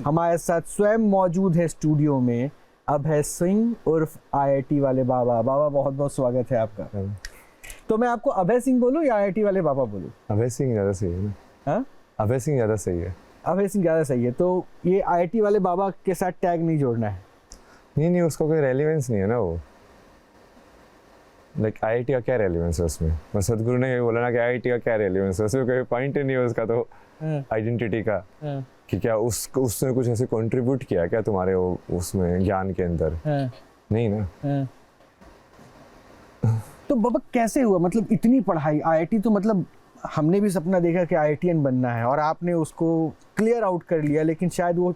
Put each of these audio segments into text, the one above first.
हमारे साथ स्वयं मौजूद है स्टूडियो में अभय सिंह उर्फ आईआईटी वाले बाबा। बाबा बहुत बहुत स्वागत है आपका। तो मैं आपको अभय सिंह बोलूं या आईआईटी वाले बाबा बोलूं? अभय सिंह ज़्यादा सही है ना। हाँ, अभय सिंह ज़्यादा सही है। अभय सिंह ज़्यादा सही है। तो ये आईआईटी वाले बाबा के साथ टैग नहीं जोड़ना है? नहीं, उसका कोई रेलिवेंस नहीं है ना। वो लाइक आईआईटी का क्या रेलिवेंस है उसमें? बस सदगुरु ने ये बोला ना कि आईआईटी का क्या रेलिवेंस है, उसमें कोई पॉइंट ही नहीं है उसका तो आइडेंटिटी का कि क्या उसने कुछ ऐसे कंट्रीब्यूट किया क्या तुम्हारे उसमें ज्ञान के अंदर? नहीं ना। तो बाबा कैसे हुआ, मतलब इतनी पढ़ाई, आईआईटी तो मतलब हमने भी सपना देखा कि आईआईटीएन बनना है और आपने उसको क्लियर आउट कर लिया, लेकिन शायद वो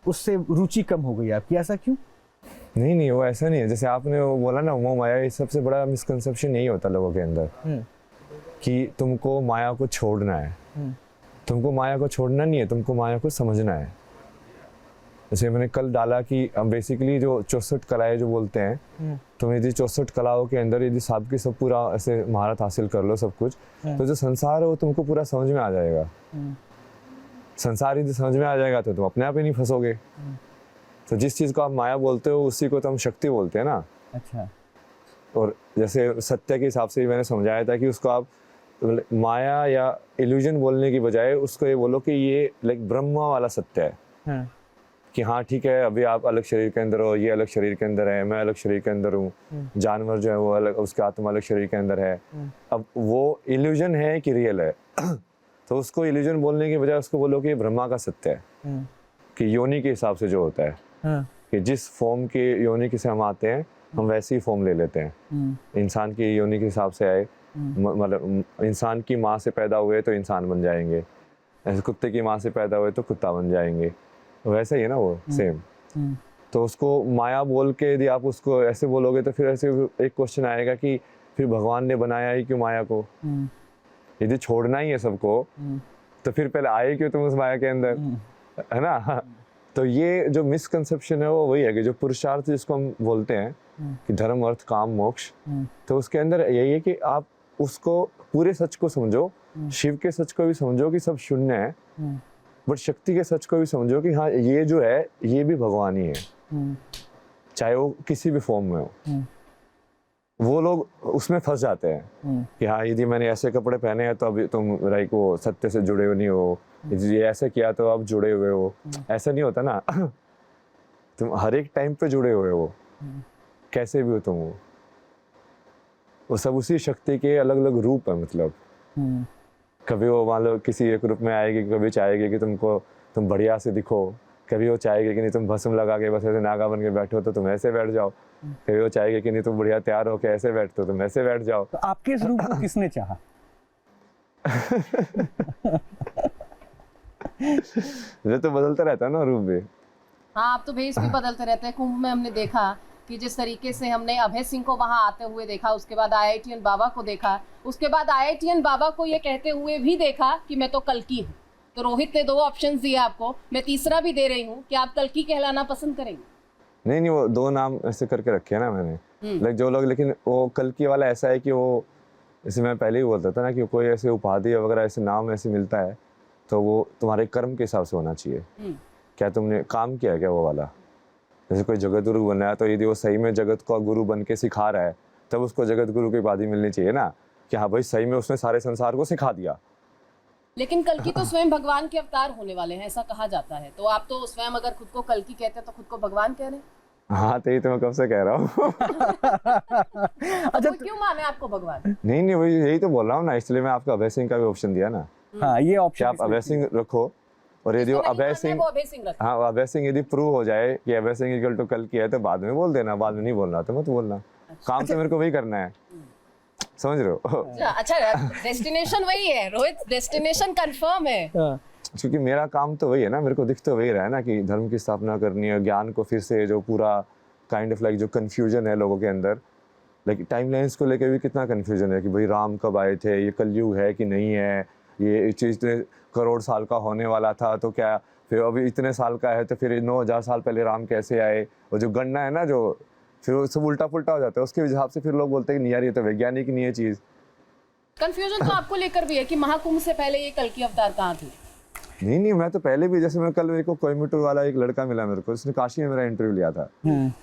उससे रुचि कम हो गई आपकी, ऐसा क्यों? नहीं, वो ऐसा नहीं है। जैसे आपने वो बोला ना मोह माया, ये सबसे बड़ा मिसकंसेप्शन यही होता है लोगों के अंदर कि तुमको माया को छोड़ना है। तुमको माया को छोड़ना नहीं है, तुमको माया को समझना है। जैसे मैंने कल डाला कि हम बेसिकली जो 64 कलाएं जो बोलते हैं, तुम यदि 64 कलाओं के अंदर यदि सब की सब पूरा ऐसे महारत हासिल कर लो सब कुछ, तो जो संसार है वो तुमको पूरा समझ में आ जाएगा। संसार यदि समझ में आ जाएगा तो तुम अपने आप ही नहीं फंसोगे। तो जिस चीज को आप माया बोलते हो उसी को तो हम शक्ति बोलते हैं ना। अच्छा। और जैसे सत्य के हिसाब से भी मैंने समझाया था कि उसको आप माया या इल्यूजन बोलने की बजाय उसको ये बोलो कि ये लाइक ब्रह्मा वाला सत्य है। कि हाँ ठीक है, अभी आप अलग शरीर के अंदर हो, ये अलग शरीर के अंदर है, मैं अलग शरीर के अंदर हूँ, जानवर जो है वो अलग, उसके आत्मा अलग शरीर के अंदर है। अब वो इल्यूजन है कि रियल है? तो उसको इल्यूजन बोलने की बजाय उसको बोलो कि ये ब्रह्मा का सत्य है। कि योनि के हिसाब से जो होता है कि जिस फॉर्म के योनि के से हम आते हैं हम वैसी फॉर्म ले लेते हैं। इंसान की योनि के हिसाब से आए, मतलब इंसान की माँ से पैदा हुए तो इंसान बन जाएंगे, ऐसे कुत्ते की माँ से पैदा हुए तो कुत्ता बन जाएंगे, वैसे ही है ना वो सेम। तो उसको माया बोल के यदि आप उसको ऐसे बोलोगे तो फिर ऐसे एक क्वेश्चन आएगा कि फिर भगवान ने बनाया ही क्यों माया को? यदि छोड़ना ही है सबको तो फिर पहले आए क्यों तुम उस माया के अंदर, है ना? तो ये जो मिसकंसेप्शन है वो वही है कि जो पुरुषार्थ जिसको हम बोलते हैं कि धर्म अर्थ काम मोक्ष, तो उसके अंदर यही है कि आप उसको पूरे सच को समझो, शिव के सच को भी समझो कि सब शून्य है, बट शक्ति के सच को भी समझो कि हाँ ये जो है ये भी भगवान ही है, चाहे वो किसी भी फॉर्म में हो। वो लोग उसमें फंस जाते हैं कि हाँ यदि मैंने ऐसे कपड़े पहने हैं तो अभी तुम लाइक वो सत्य से जुड़े हुए नहीं हो, ये ऐसे किया तो आप जुड़े हुए हो। ऐसा नहीं होता ना। तुम हर एक टाइम पे जुड़े हुए हो, कैसे भी हो तुम। वो सब उसी शक्ति के अलग अलग रूप है। मतलब कभी वो मान लो किसी एक रूप में आएगी, कभी चाहेगी कि तुम बढ़िया से दिखो, कभी वो चाहेगी कि नहीं तुम भस्म लगा के बस ऐसे नागा बन के बैठो तो तुम ऐसे बैठ जाओ, कभी वो चाहेगी कि नहीं तुम बढ़िया तैयार होके ऐसे बैठते हो तुम ऐसे बैठ जाओ। तो आपके इस रूप को किसने चाहा? ये तो बदलता रहता है ना रूप भी। हाँ, अब तो भेष भी बदलते रहते हैं। कुंभ में हमने देखा कि जिस तरीके से हमने अभय सिंह को वहां आते हुए देखा, उसके बाद आईआईटीएन बाबा को देखा, उसके बाद आईआईटीएन बाबा को ये कहते हुए भी देखा कि मैं तो कल्कि हूँ। तो रोहित ने 2 ऑप्शंस दिए आपको, मैं तीसरा भी दे रही हूँ कि आप कल्कि कहलाना पसंद करेंगे? नहीं, वो 2 नाम ऐसे करके रखे हैं ना मैंने, लाइक जो लोग, लेकिन वो कल्कि वाला ऐसा है कि वो, जैसे मैं पहले ही बोलता था ना कि कोई ऐसे उपाधि वगैरह ऐसे नाम ऐसे मिलता है तो वो तुम्हारे कर्म के हिसाब से होना चाहिए। क्या तुमने काम किया क्या वो वाला? जैसे कोई जगत गुरु बनना है तो यदि वो सही में जगत का गुरु बन के सिखा रहा है तब उसको जगत गुरु की उपाधि मिलनी चाहिए ना, कि हाँ भाई सही में उसने सारे संसार को सिखा दिया। लेकिन कल्कि तो स्वयं भगवान के अवतार होने वाले हैं, ऐसा कहा जाता है। तो आप तो स्वयं अगर खुद को कल्कि कहते हैं तो खुद को भगवान कह रहे हैं। हाँ तो ये तो मैं कब से कह रहा हूँ। अच्छा, तो क्यों माने आपको भगवान? नहीं, वही यही तो बोल रहा हूँ ना, इसलिए मैं आपको अभय सिंह का भी ऑप्शन दिया ना। हाँ, ये ऑप्शन आप अभय सिंह रखो, और यदि अभय सिंह, हाँ अभय सिंह यदि प्रूव हो जाए कि अभय सिंह इक्वल टू कल्कि है तो बाद में बोल देना, बाद में नहीं बोलना तो मत बोलना। काम तो मेरे को वही करना है, समझ रहे हो? अच्छा, डेस्टिनेशन वही है रोहित, डेस्टिनेशन कंफर्म है। क्योंकि मेरा काम तो वही है ना, मेरे को दिख तो वही रहा है ना कि धर्म की स्थापना करनी है, ज्ञान को फिर से जो पूरा काइंड ऑफ लाइक जो कंफ्यूजन है लोगों के अंदर, लाइक टाइमलाइंस को लेकर भी कितना कंफ्यूजन है कि भाई राम कब आए थे, ये कलयुग है कि नहीं है, ये चीज़ इतने करोड़ साल का होने वाला था तो क्या फिर अभी इतने साल का है तो फिर 9000 साल पहले राम कैसे आए, और जो गणना है ना जो फिर वो सब उल्टा पुल्टा हो जाता है, उसके हिसाब से फिर लोग बोलते हैं कि नहीं यार ये तो वैज्ञानिक नहीं है चीज़। कंफ्यूजन तो आपको लेकर भी है कि महाकुंभ से पहले ये कल्कि अवतार कहाँ थे? नहीं नहीं, मैं तो पहले भी, जैसे मैं कल मेरे को कोयम्बटूर वाला एक लड़का मिला मेरे को, उसने काशी में मेरा इंटरव्यू लिया था।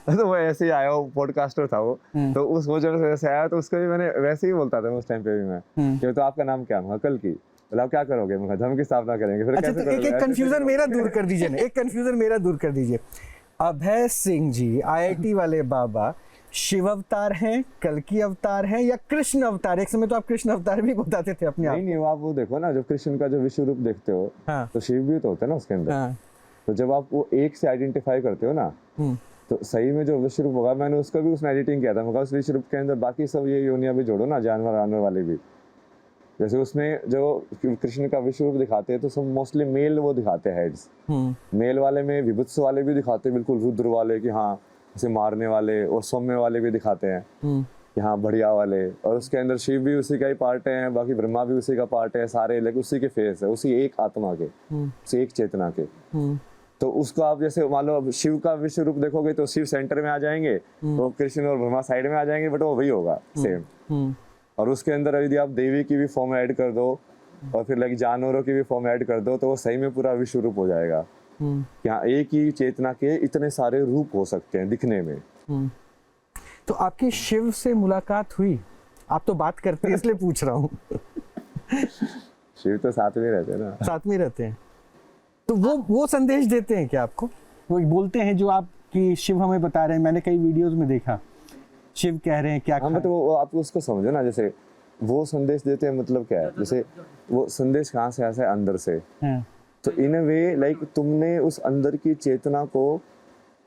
तो वो ऐसे ही आया, वो पॉडकास्टर था वो, तो उस वजह से वैसे आया, तो उसको भी मैंने वैसे ही बोलता था उस टाइम पे भी मैं कि तो आपका नाम क्या है, कल की बोला आप क्या करोगे, मैं धर्म की स्थापना करेंगे। फिर अच्छा, तो एक कंफ्यूजन मेरा दूर कर दीजिए ना, एक कंफ्यूजन मेरा दूर कर दीजिए। अभय सिंह जी IIT वाले बाबा शिव अवतार हैं, कल्कि अवतार हैं, या कृष्ण अवतार? एक समय तो आप कृष्ण अवतार भी बताते थे अपने आप। नहीं नहीं, आप वो देखो ना, जब कृष्ण का जो विश्व रूप देखते हो, हाँ। तो शिव भी तो होता है ना उसके अंदर। हाँ। तो जब आप वो एक से आइडेंटिफाई करते हो ना, तो सही में जो विश्व रूप होगा, मैंने उसका भी उसमें एडिटिंग किया था, मैं उस विश्व रूप के अंदर बाकी सब ये योनियां भी जोड़ो ना, जानवर आने वाले भी। जैसे उसमें जो कृष्ण का विश्व रूप दिखाते हैं तो सब मोस्टली मेल वो दिखाते हैं हेड्स। मेल वाले में विभुत्स वाले भी दिखाते हैं, बिल्कुल रुद्र वाले कि हाँ उसे मारने वाले, और सौम्य वाले भी दिखाते हैं कि हाँ बढ़िया वाले। और उसके अंदर शिव भी उसी का ही पार्ट है, बाकी ब्रह्मा भी उसी का पार्ट है, सारे लेकिन उसी के फेस है, उसी एक आत्मा के, उसी एक चेतना के। तो उसको आप जैसे मान लो अब शिव का विश्व रूप देखोगे तो शिव सेंटर में आ जाएंगे, तो कृष्ण और ब्रह्मा साइड में आ जाएंगे, बट वो वही होगा सेम। और उसके अंदर यदि आप देवी की भी फॉर्म ऐड कर दो और फिर लाइक जानवरों की भी फॉर्म ऐड कर दो, तो वो सही में पूरा विश्व रूप हो जाएगा। यहाँ एक ही चेतना के इतने सारे रूप हो सकते हैं दिखने में। तो आपकी शिव से मुलाकात हुई? आप तो बात करते हैं इसलिए पूछ रहा हूँ। शिव तो साथ में रहते हैं ना। साथ में रहते हैं, तो वो संदेश देते हैं क्या आपको? वो बोलते हैं जो आपकी शिव हमें बता रहे हैं, मैंने कई वीडियोस में देखा, शिव कह रहे हैं क्या। हाँ मतलब वो आप उसको समझो ना, जैसे वो संदेश देते हैं मतलब क्या है, जैसे वो संदेश कहाँ से आता है, अंदर से। तो इन अ वे लाइक तुमने उस अंदर की चेतना को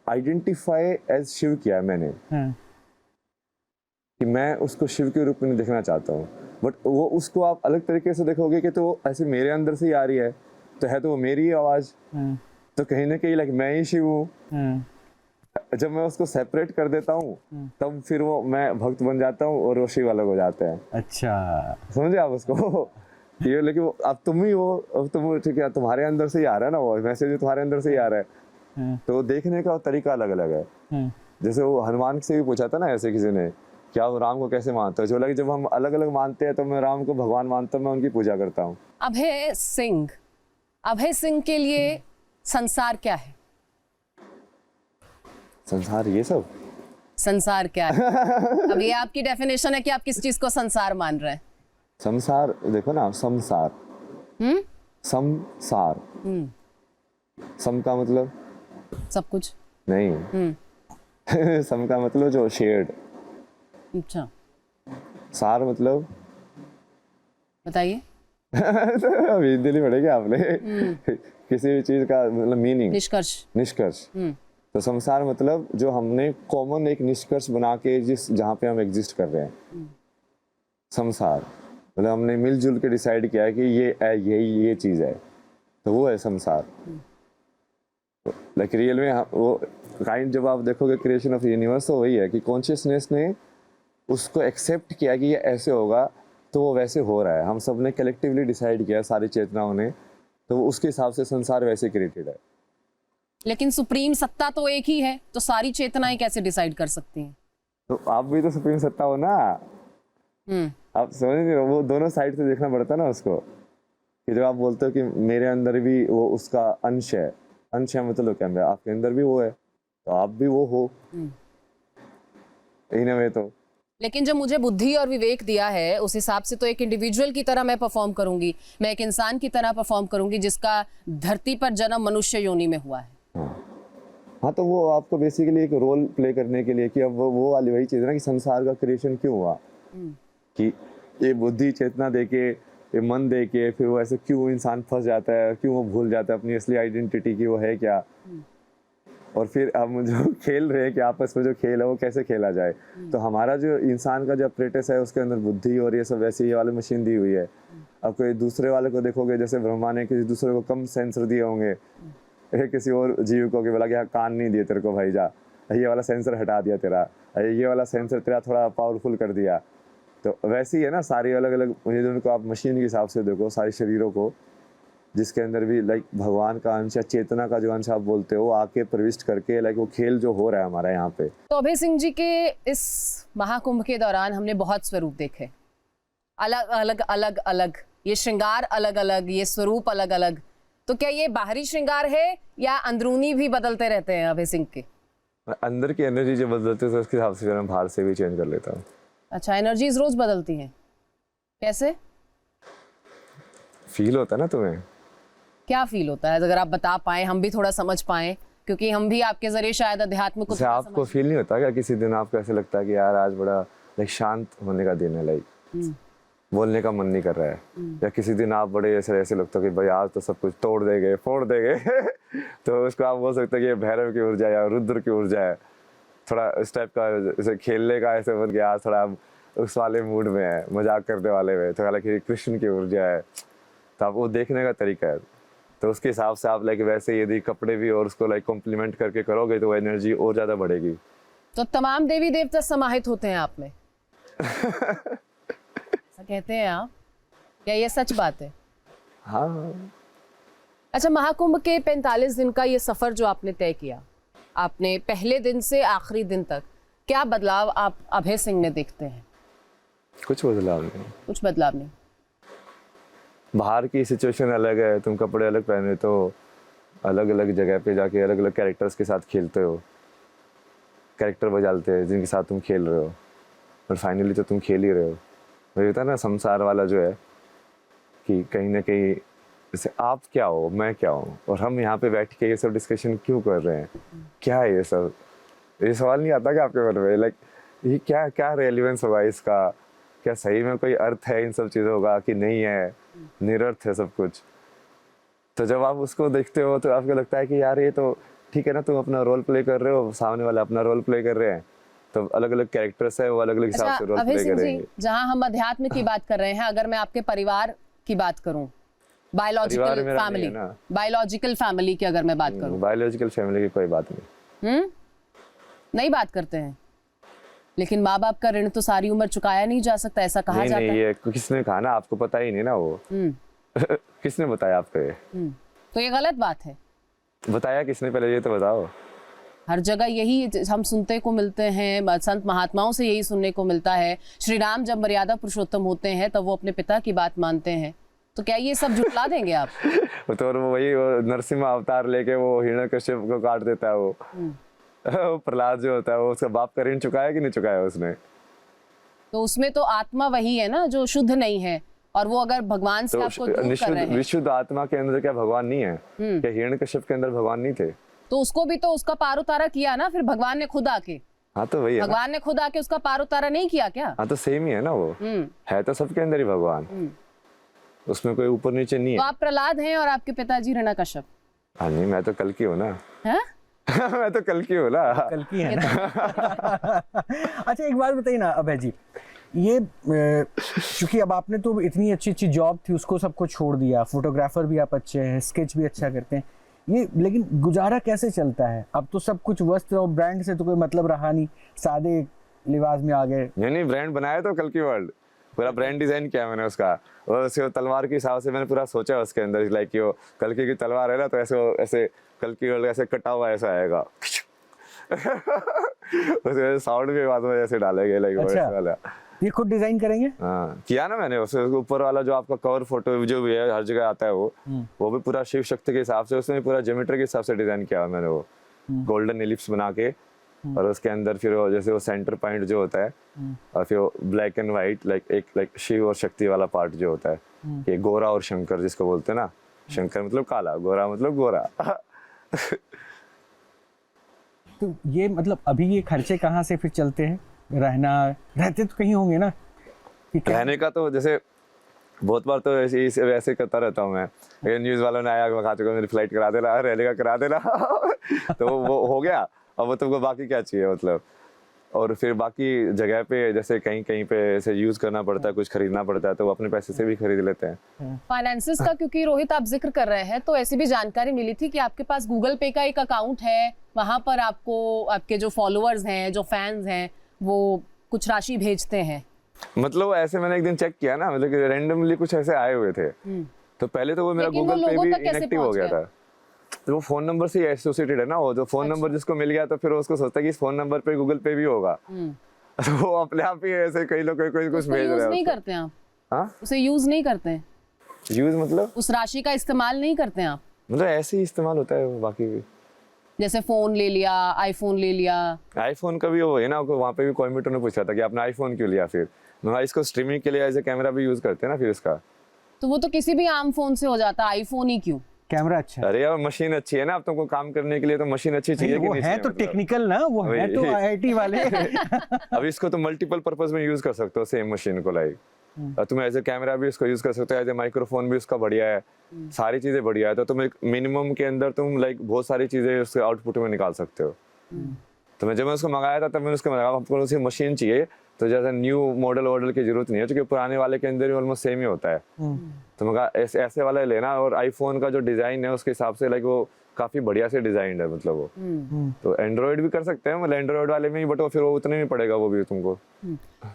आइडेंटिफाई एज शिव किया है मैंने, कि मैं उसको शिव के रूप में देखना चाहता हूँ। बट वो उसको आप अलग तरीके से देखोगे कि तो ऐसे मेरे अंदर से ही आ रही है, तो है तो वो मेरी ही आवाज, तो कहीं ना कहीं लाइक मैं ही शिव हूँ। जब मैं उसको सेपरेट कर देता हूँ तब फिर वो मैं भक्त बन जाता हूँ और वो शिव अलग हो जाते हैं। अच्छा, समझे आप उसको? ये लेकिन अब तुम ही हो, अब तुम ठीक है, तुम्हारे अंदर से ही आ रहा है ना वो मैसेज, तुम्हारे अंदर से ही आ रहा है। तो देखने का तरीका अलग अलग है। जैसे वो हनुमान से भी पूछा था ना ऐसे किसी ने, क्या वो राम को कैसे मानते हो? जो लगे जब हम अलग अलग मानते हैं तो मैं राम को भगवान मानता हूँ, मैं उनकी पूजा करता हूँ। अभय सिंह के लिए संसार क्या है? संसार ये सब संसार क्या है? अब ये आपकी डेफिनेशन है कि आप किस चीज को संसार मान रहे हैं? संसार देखो ना, संसार संसार सम का मतलब सब कुछ नहीं। सम का मतलब जो शेयर्ड। अच्छा, सार मतलब बताइए। अभी हिंदी नहीं पढ़ेगी आपने। किसी भी चीज का मतलब मीनिंग, निष्कर्ष। तो संसार मतलब जो हमने कॉमन एक निष्कर्ष बना के जहाँ पे हम एग्जिस्ट कर रहे हैं, संसार मतलब हमने मिलजुल के डिसाइड किया है कि ये चीज है, तो वो है संसार। लाइक रियल में वो काइंड जब आप देखोगे क्रिएशन ऑफ यूनिवर्स, तो वही है कि कॉन्शियसनेस ने उसको एक्सेप्ट किया कि ये ऐसे होगा, तो वो वैसे हो रहा है। हम सब ने कलेक्टिवली डिसाइड किया, सारी चेतनाओं ने, तो उसके हिसाब से संसार वैसे क्रिएटेड है। लेकिन सुप्रीम सत्ता तो एक ही है, तो सारी चेतनाएं कैसे डिसाइड कर सकती हैं? तो आप भी तो सुप्रीम सत्ता हो ना। आप समझ नहीं रहे, वो दोनों साइड से देखना पड़ता है ना उसको, कि जब आप बोलते हो कि मेरे अंदर भी वो उसका अंश है, अंश है मतलब क्या, आपके अंदर भी वो है, तो आप भी वो हो इन अ वे। तो लेकिन जब मुझे बुद्धि और विवेक दिया है, उस हिसाब से तो एक इंडिविजुअल की तरह मैं परफॉर्म करूंगी, मैं एक इंसान की तरह परफॉर्म करूंगी जिसका धरती पर जन्म मनुष्य योनि में हुआ है। हाँ, तो वो आपको बेसिकली एक रोल प्ले करने के लिए कि अब वो वाली वही चीज है ना कि संसार का क्रिएशन क्यों हुआ, कि ये बुद्धि चेतना देके, ये मन देके, फिर वो ऐसे क्यों इंसान फंस जाता है, क्यों वो भूल जाता है अपनी असली आइडेंटिटी की वो है क्या। और फिर हम जो खेल रहे हैं कि आपस में जो खेल है वो कैसे खेला जाए। तो हमारा जो इंसान का जो अपरेटस है उसके अंदर बुद्धि और ये सब वैसे ये वाली मशीन दी हुई है। अब कोई दूसरे वाले को देखोगे, जैसे ब्रह्मा ने किसी दूसरे को कम सेंसर दिए होंगे, किसी और जीव को, कि बोला कि कान नहीं दिए तेरे को भाई, जा ये वाला सेंसर हटा दिया तेरा, ये वाला सेंसर तेरा थोड़ा पावरफुल कर दिया। तो वैसे ही है ना, सारी अलग अलग उनको आप मशीन के हिसाब से देखो, सारे शरीरों को, जिसके अंदर भी लाइक भगवान का अंश या चेतना का जो अंश आप बोलते हो आके प्रविष्ट करके लाइक वो खेल जो हो रहा है हमारा यहाँ पे। तो अभय सिंह जी के इस महाकुंभ के दौरान हमने बहुत स्वरूप देखे, अलग अलग अलग अलग, ये श्रृंगार अलग अलग, ये स्वरूप अलग अलग, तो क्या ये बाहरी श्रृंगार है या अंदरूनी भी बदलते रहते हैं अभय सिंह के? अंदर की एनर्जी जो बदलती है तो उसके हिसाब से फिर मैं बाहर से भी चेंज कर लेता हूँ। अच्छा, एनर्जीज रोज बदलती हैं, कैसे? फील होता है ना तुम्हें? क्या फील होता है, अगर आप बता पाए, हम भी थोड़ा समझ पाए, क्योंकि हम भी आपके जरिए शायद अध्यात्म को जैसे आपको फील नहीं होता क्या किसी दिन आपको ऐसे लगता है कि यार आज बड़ा लाइक शांत होने का दिन है, लाइक बोलने का मन नहीं कर रहा है, या किसी दिन आप बड़े ऐसे लगता है कि भाई आज तो सब कुछ तोड़ देंगे फोड़ देंगे तो उसको आप बोल सकते हैं कि ये भैरव की ऊर्जा या रुद्र की ऊर्जा है, थोड़ा इस टाइप का जैसे खेलने का ऐसे बन गया, आज थोड़ा उस वाले मूड में है, मजाक करने वाले में, तो हालांकि कृष्ण की ऊर्जा है, तो आप वो देखने का तरीका है, तो उसके हिसाब से आप लाइक वैसे यदि कपड़े भी और उसको लाइक कॉम्प्लीमेंट करके करोगे तो वो एनर्जी और ज्यादा बढ़ेगी। तो तमाम देवी देवता समाहित होते हैं आप में ऐसा कहते हैं आप, क्या ये सच बात है? हाँ। अच्छा, महाकुंभ के 45 दिन का ये सफर जो आपने तय किया, आपने पहले दिन से आखिरी दिन तक क्या बदलाव आप अभय सिंह में देखते हैं? कुछ बदलाव नहीं। कुछ बदलाव नहीं। बाहर की सिचुएशन अलग है, तुम कपड़े अलग पहने तो अलग अलग जगह पे जाके अलग अलग कैरेक्टर्स के साथ खेलते हो, कैरेक्टर बजाते हैं जिनके साथ तुम खेल रहे हो, और फाइनली तो तुम खेल ही रहे हो। वही होता है ना संसार वाला जो है कि कहीं ना कहीं जैसे आप क्या हो मैं क्या हूँ, और हम यहाँ पे बैठ के ये सब डिस्कशन क्यों कर रहे हैं, क्या है ये सब, ये सवाल नहीं आता क्या आपके मन में, लाइक ये क्या क्या रेलिवेंस होगा इसका, क्या सही में कोई अर्थ है इन सब चीज़ों का कि नहीं है, निरर्थ है सब कुछ। तो जब आप उसको देखते हो तो आपको लगता है कि यार ये तो ठीक है ना, तुम अपना रोल प्ले कर रहे हो, सामने वाले अपना रोल प्ले कर रहे हैं, तो अलग अलग कैरेक्टर्स है वो अलग अलग हिसाब से रोल प्ले करेंगे। जहाँ हम अध्यात्म की बात कर रहे हैं, अगर मैं आपके परिवार की बात करूं, बायोलॉजिकल फैमिली की अगर मैं बात करूं, बायोलॉजिकल फैमिली की कोई बात नहीं। नहीं बात करते हैं, लेकिन माँ बाप का ऋण तो सारी उम्र चुकाया नहीं जा सकता, ऐसा कहा जाता है। नहीं, ये किसने कहा ना, आपको पता ही नहीं ना वो किसने बताया आपको ये? तो ये गलत बात है। बताया किसने पहले ये तो बताओ। हर जगह यही हम सुनते को मिलते हैं, संत महात्माओं से यही सुनने को मिलता है, श्री राम जब मर्यादा पुरुषोत्तम होते हैं तब वो अपने पिता की बात मानते हैं, तो क्या ये सब झुठला देंगे आप? तो वही नरसिम्हा अवतार लेके वो हिरण्यकश्यप को काट देता है वो प्रहलाद जो होता है, वो उसका बाप का ऋण चुकाया कि नहीं चुकाया उसने? तो उसमें तो आत्मा वही है ना जो शुद्ध नहीं है, और वो अगर भगवान से आपको दूर कर रहे हैं। विशुद्ध आत्मा के अंदर क्या भगवान नहीं है? क्या हिरण्यकश्यप के अंदर भगवान नहीं थे? तो उसको भी तो उसका पार उतारा किया ना फिर भगवान ने खुद आके। हाँ तो वही है, भगवान ने खुद आके उसका पार उतारा नहीं किया क्या? हाँ तो सेम ही है ना, वो है तो सबके अंदर ही भगवान, उसमें कोई ऊपर नीचे नहीं है। तो आप प्रहलाद हैं और आपके पिताजी हिरण्यकश्यप। हाँ नहीं, मैं तो कल की हूँ ना। मैं तो कल की हूँ ना। कल की है ना। अच्छा एक बात बताइए ना अभय जी, ये क्योंकि अब आपने तो इतनी अच्छी अच्छी जॉब थी उसको सबको छोड़ दिया, फोटोग्राफर भी आप अच्छे हैं, स्केच भी अच्छा करते हैं, ये लेकिन गुजारा कैसे चलता है? अब तो सब कुछ वस्त्र और ब्रांड से तो कोई मतलब रहा नहीं, सादे लिबास में आ गए। नहीं, ब्रांड बनाया तो कल की वर्ल्ड, पूरा ब्रांड डिजाइन किया मैंने उसका, और उसके तलवार के हिसाब से मैंने पूरा सोचा उसके अंदर, लाइक कि वो कल की तलवार है ना, तो ऐसे कल की वर्ल्ड ऐसे कटा हुआ ऐसा आएगा उसके साउंड भी बाद में ऐसे डालेंगे, लाइक अच्छा, वाला। ये खुद डिजाइन करेंगे? हाँ किया ना मैंने, उसके ऊपर वाला जो आपका कवर फोटो जो भी है हर जगह आता है वो भी पूरा शिव शक्ति के हिसाब से, उसमें पूरा ज्योमेट्री के हिसाब से डिजाइन किया मैंने, वो गोल्डन एलिप्स बना के, और उसके अंदर फिर वो जैसे वो सेंटर पॉइंट जो होता है, और फिर वो black and white like Shiv और शक्ति वाला पार्ट जो होता है, ये गोरा और शंकर जिसको बोलते हैं ना, शंकर मतलब काला, गोरा मतलब गोरा। तो ये मतलब अभी ये खर्चे कहाँ से फिर चलते हैं? रहते तो कहीं होंगे ना? रहने का तो जैसे बहुत बार तो ऐसे करता रहता हूँ मैं, न्यूज वालों ने आया खा चुका मेरी फ्लाइट करा देना, रहने का करा देना तो वो हो गया, अब वो तुमको बाकी क्या चाहिए मतलब। और फिर बाकी जगह पे जैसे कहीं कहीं पे ऐसे यूज करना पड़ता है, कुछ खरीदना पड़ता है, तो वो अपने पैसे से भी खरीद लेते हैं। फाइनेंसेस का क्योंकि रोहित आप जिक्र कर रहे हैं, तो ऐसी भी जानकारी मिली थी कि आपके पास गूगल पे का एक अकाउंट है, वहां पर आपको आपके जो फॉलोअर्स हैं, जो फैंस हैं, वो कुछ राशि भेजते हैं। मतलब ऐसे मैंने एक दिन चेक किया ना, मतलब रैंडमली कुछ ऐसे आए हुए थे, तो पहले तो वो मेरा गूगल पे भी इनएक्टिव हो गया था, तो वो फोन नंबर से एसोसिएटेड है ना, वो जो फोन नंबर जिसको मिल गया तो फिर उसको सोचता है कि इस फोन नंबर पे गूगल पे भी होगा, वो अपने आप ही ऐसे कई लोग कोई कुछ भेज रहे हैं। नहीं करते आप? हाँ, उसे यूज नहीं करते हैं? यूज मतलब उस राशि का इस्तेमाल नहीं करते हैं आप? मतलब ऐसे ही इस्तेमाल होता है बाकी भी। जैसे फोन ले लिया, आईफोन ले लिया। आईफोन का भी वो है ना, वहाँ पे भी कोयम्बटूर ने पूछा था कि आपने आईफोन क्यों लिया, फिर मैं इसको स्ट्रीमिंग के लिए एज ए कैमरा भी यूज करते हैं ना फिर इसका। तो वो तो किसी भी आम फोन से हो जाता, आईफोन ही क्यों? कैमरा अच्छा है। अरे यार मशीन अच्छी है ना, अब तुमको काम करने के लिए तो मशीन अच्छी चाहिए कि वो नहीं है चाहिए तो मतलब। टेक्निकल ना, वो है वही। तो आईआईटी वाले। अब इसको तो मल्टीपल पर्पज में यूज कर सकते हो सेम मशीन को, लाइक तुम एज ए कैमरा भी इसको यूज कर सकते हो, एज ए माइक्रोफोन भी उसका बढ़िया है, सारी चीजें बढ़िया है। तो तुम एक मिनिमम के अंदर तुम लाइक बहुत सारी चीजें उसके आउटपुट में निकाल सकते हो। तो मैं जब मैं उसको मंगाया था तब मैंने उसको मंगाया, आपको उसी मशीन चाहिए तो जैसे न्यू मॉडल की जरूरत नहीं है, क्योंकि पुराने वाले के अंदर ऑलमोस्ट सेम ही होता है। तो मैं कहा ऐसे वाला लेना, और आईफोन का जो डिजाइन है उसके हिसाब से लाइक वो काफी बढ़िया से डिजाइन है मतलब वो। तो एंड्रॉइड भी कर सकते हैं मतलब एंड्रॉइड वाले में ही, बट वो फिर वो उतने नहीं पड़ेगा वो भी तुमको।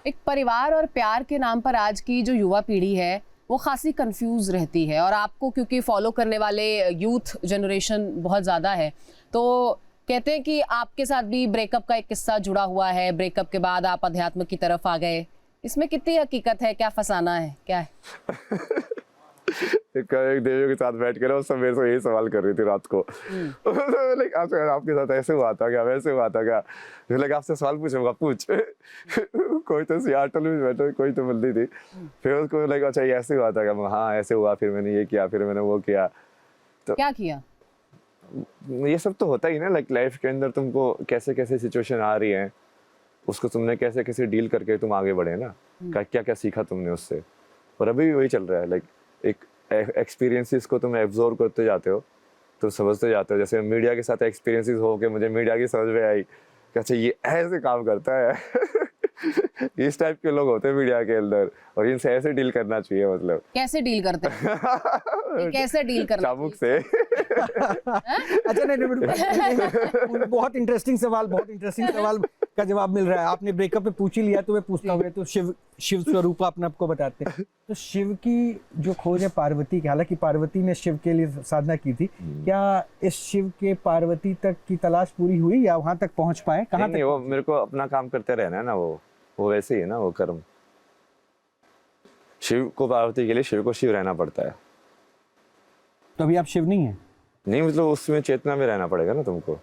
एक परिवार और प्यार के नाम पर आज की जो युवा पीढ़ी है वो खासी कंफ्यूज रहती है, और आपको क्योंकि फॉलो करने वाले यूथ जनरेशन बहुत ज़्यादा है, तो कहते हैं कि आपके साथ भी ब्रेकअप का एक किस्सा जुड़ा हुआ है, ब्रेकअप के बाद आप अध्यात्म की तरफ आ गए। इसमें कितनी हकीकत है, क्या फसाना है, क्या है? एक देवियों के साथ बैठ कर सब मेरे से यही सवाल कर रही थी रात को। लाइक आपके साथ ऐसे हुआ था क्या, वैसे हुआ था क्या, लाइक आपसे सवाल पूछूंगा, पूछ। कोई तो सियाटल में बैठा, कोई तो बंदी थी, फिर उसको लाइक अच्छा ये ऐसे हुआ था क्या, हाँ ऐसे हुआ, फिर मैंने ये किया, फिर मैंने वो किया। तो क्या किया? ये सब तो होता ही ना, लाइक लाइफ के अंदर तुमको कैसे कैसे सिचुएशन आ रही है, उसको तुमने कैसे कैसे डील करके तुम आगे बढ़े ना, क्या क्या सीखा तुमने उससे। और अभी भी वही चल रहा है, लाइक एक एक्सपीरियंसेस को तुम एब्जॉर्व करते जाते हो, तुम समझते जाते हो। जैसे मीडिया के साथ एक्सपीरियंसेस हो के मुझे मीडिया की समझ में आई कि अच्छा ये ऐसे काम करता है। इस टाइप के लोग होते हैं मीडिया के अंदर, और इनसे ऐसे डील करना चाहिए। मतलब कैसे डील करते हैं? ये कैसे डील करना चाबुक से। अच्छा नहीं, बहुत इंटरेस्टिंग सवाल का जवाब मिल रहा है। आपने ब्रेकअप पे पूछ ही लिया तो मैं पूछता हूँ, तो शिव स्वरूप अपने आपको बताते हैं। तो शिव की जो खोज है पार्वती की, हालांकि पार्वती ने शिव के लिए साधना की थी, क्या इस शिव के पार्वती तक की तलाश पूरी हुई या वहां तक पहुंच पाए? कहाँ तक? वो मेरे को अपना काम करते रहना है ना, वो वैसे ही है ना, वो कर्म। शिव को पार्वती के लिए शिव को शिव रहना पड़ता है। तो अभी आप शिव नहीं है? नहीं, मतलब उसमें चेतना में रहना पड़ेगा ना तुमको।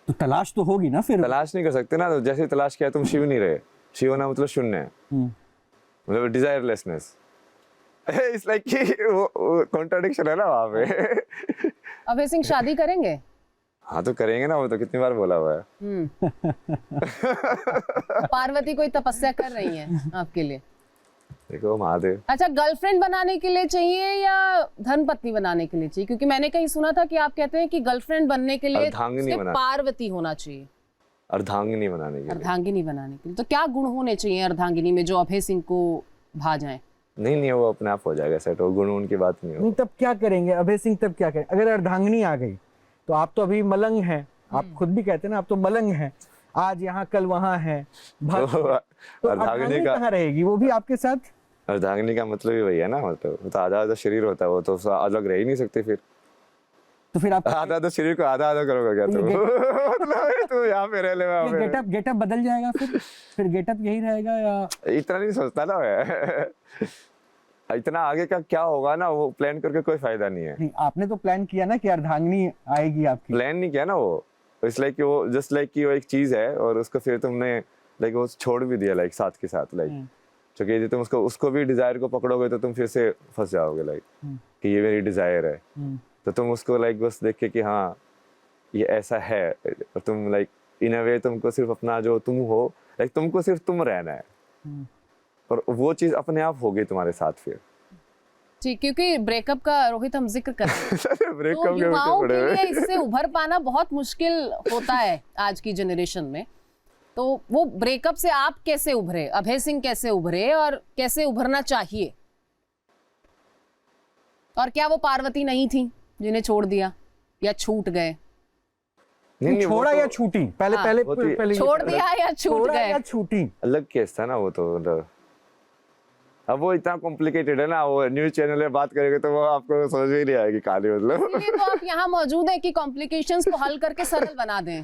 तो तलाश तो होगी ना फिर। तलाश नहीं कर सकते ना, तो जैसे तलाश किया तुम शिव नहीं रहे। शिव होना मतलब शून्य है, मतलब डिजायरलेसनेस। इट्स लाइक कि वो कॉन्ट्राडिक्शन है ना वहाँ पे। अभय सिंह शादी करेंगे? हाँ तो करेंगे ना, वो तो कितनी बार बोला हुआ है। पार्वती कोई तपस्या कर रही है आपके लिए? देखो महादेव। अच्छा, गर्लफ्रेंड बनाने के लिए चाहिए या धर्मपत्नी बनाने के लिए चाहिए? क्योंकि मैंने कहीं सुना था कि आप कहते हैं कि गर्लफ्रेंड बनने के लिए पार्वती होना चाहिए, अर्धांगिनी बनाने के लिए। अर्धांगिनी बनाने के लिए तो क्या गुण होने चाहिए अर्धांगिनी में जो अभय सिंह को भा जाए? नहीं, वो अपने आप हो जाएगा सेट, वो गुण उनकी बात नहीं हो। तब क्या करेंगे अभय सिंह, तब क्या करें? अगर अर्धांगिनी आ गई तो आप तो अभी मलंग हैं, आप खुद भी कहते हैं ना आप तो मलंग हैं, आज यहाँ कल वहाँ है। तो अर्धांगिनी कहाँ रहेगी? वो भी आपके साथ? अर्धांगिनी का मतलब ही वही है ना, मतलब तो आधा शरीर होता है, वो तो अलग रह ही नहीं सकती फिर। तो फिर आप आधा शरीर को आधा करोगे क्या तुम? मतलब तू यहाँ पे रह ले, गेटअप बदल जाएगा फिर गेटअप यही रहेगा या? इतना नहीं सोचता ना मैं। इतना आगे का क्या होगा ना, वो प्लान करके कोई फायदा नहीं है। नहीं, आपने तो प्लान किया ना कि अर्धांगिनी आएगी आपकी। प्लान नहीं किया ना वो, इट्स लाइक वो जस्ट लाइक कि वो एक चीज है, और उसको फिर तुमने लाइक वो छोड़ भी दिया लाइक साथ के साथ, लाइक क्योंकि यदि तुम उसको भी डिजायर को पकड़ोगे तो तुम फिर से फंस जाओगे, लाइक कि ये मेरी डिजायर है। तो तुम उसको लाइक बस देख के कि हाँ ये ऐसा है, और तुम लाइक इन अ वे तुमको सिर्फ अपना जो तुम हो, लाइक तुमको सिर्फ तुम रहना है, और वो चीज अपने आप होगी तुम्हारे साथ फिर। ठीक, क्योंकि ब्रेकअप का रोहित हम जिक्र कर रहे हैं। ब्रेकअप तो युवाओं के लिए इससे उभर पाना बहुत मुश्किल होता है आज की जनरेशन में। तो वो ब्रेकअप से आप कैसे उभरे, अभय सिंह कैसे उभरे, और कैसे उभरना चाहिए? और क्या वो पार्वती नहीं थी जिन्हें छोड़ दिया या छूट गए? नहीं, छोड़ा या छूटी? पहले छोड़ दिया या छूट गए? या छूटी अलग केस था ना वो तो। मतलब अब वो इतना कॉम्प्लिकेटेड है ना, वो न्यूज चैनल में बात करेंगे तो वो आपको समझ में नहीं आएगी कहानी। मतलब इसलिए तो आप यहाँ मौजूद हैं कि कॉम्प्लिकेशंस को हल करके सरल बना दें।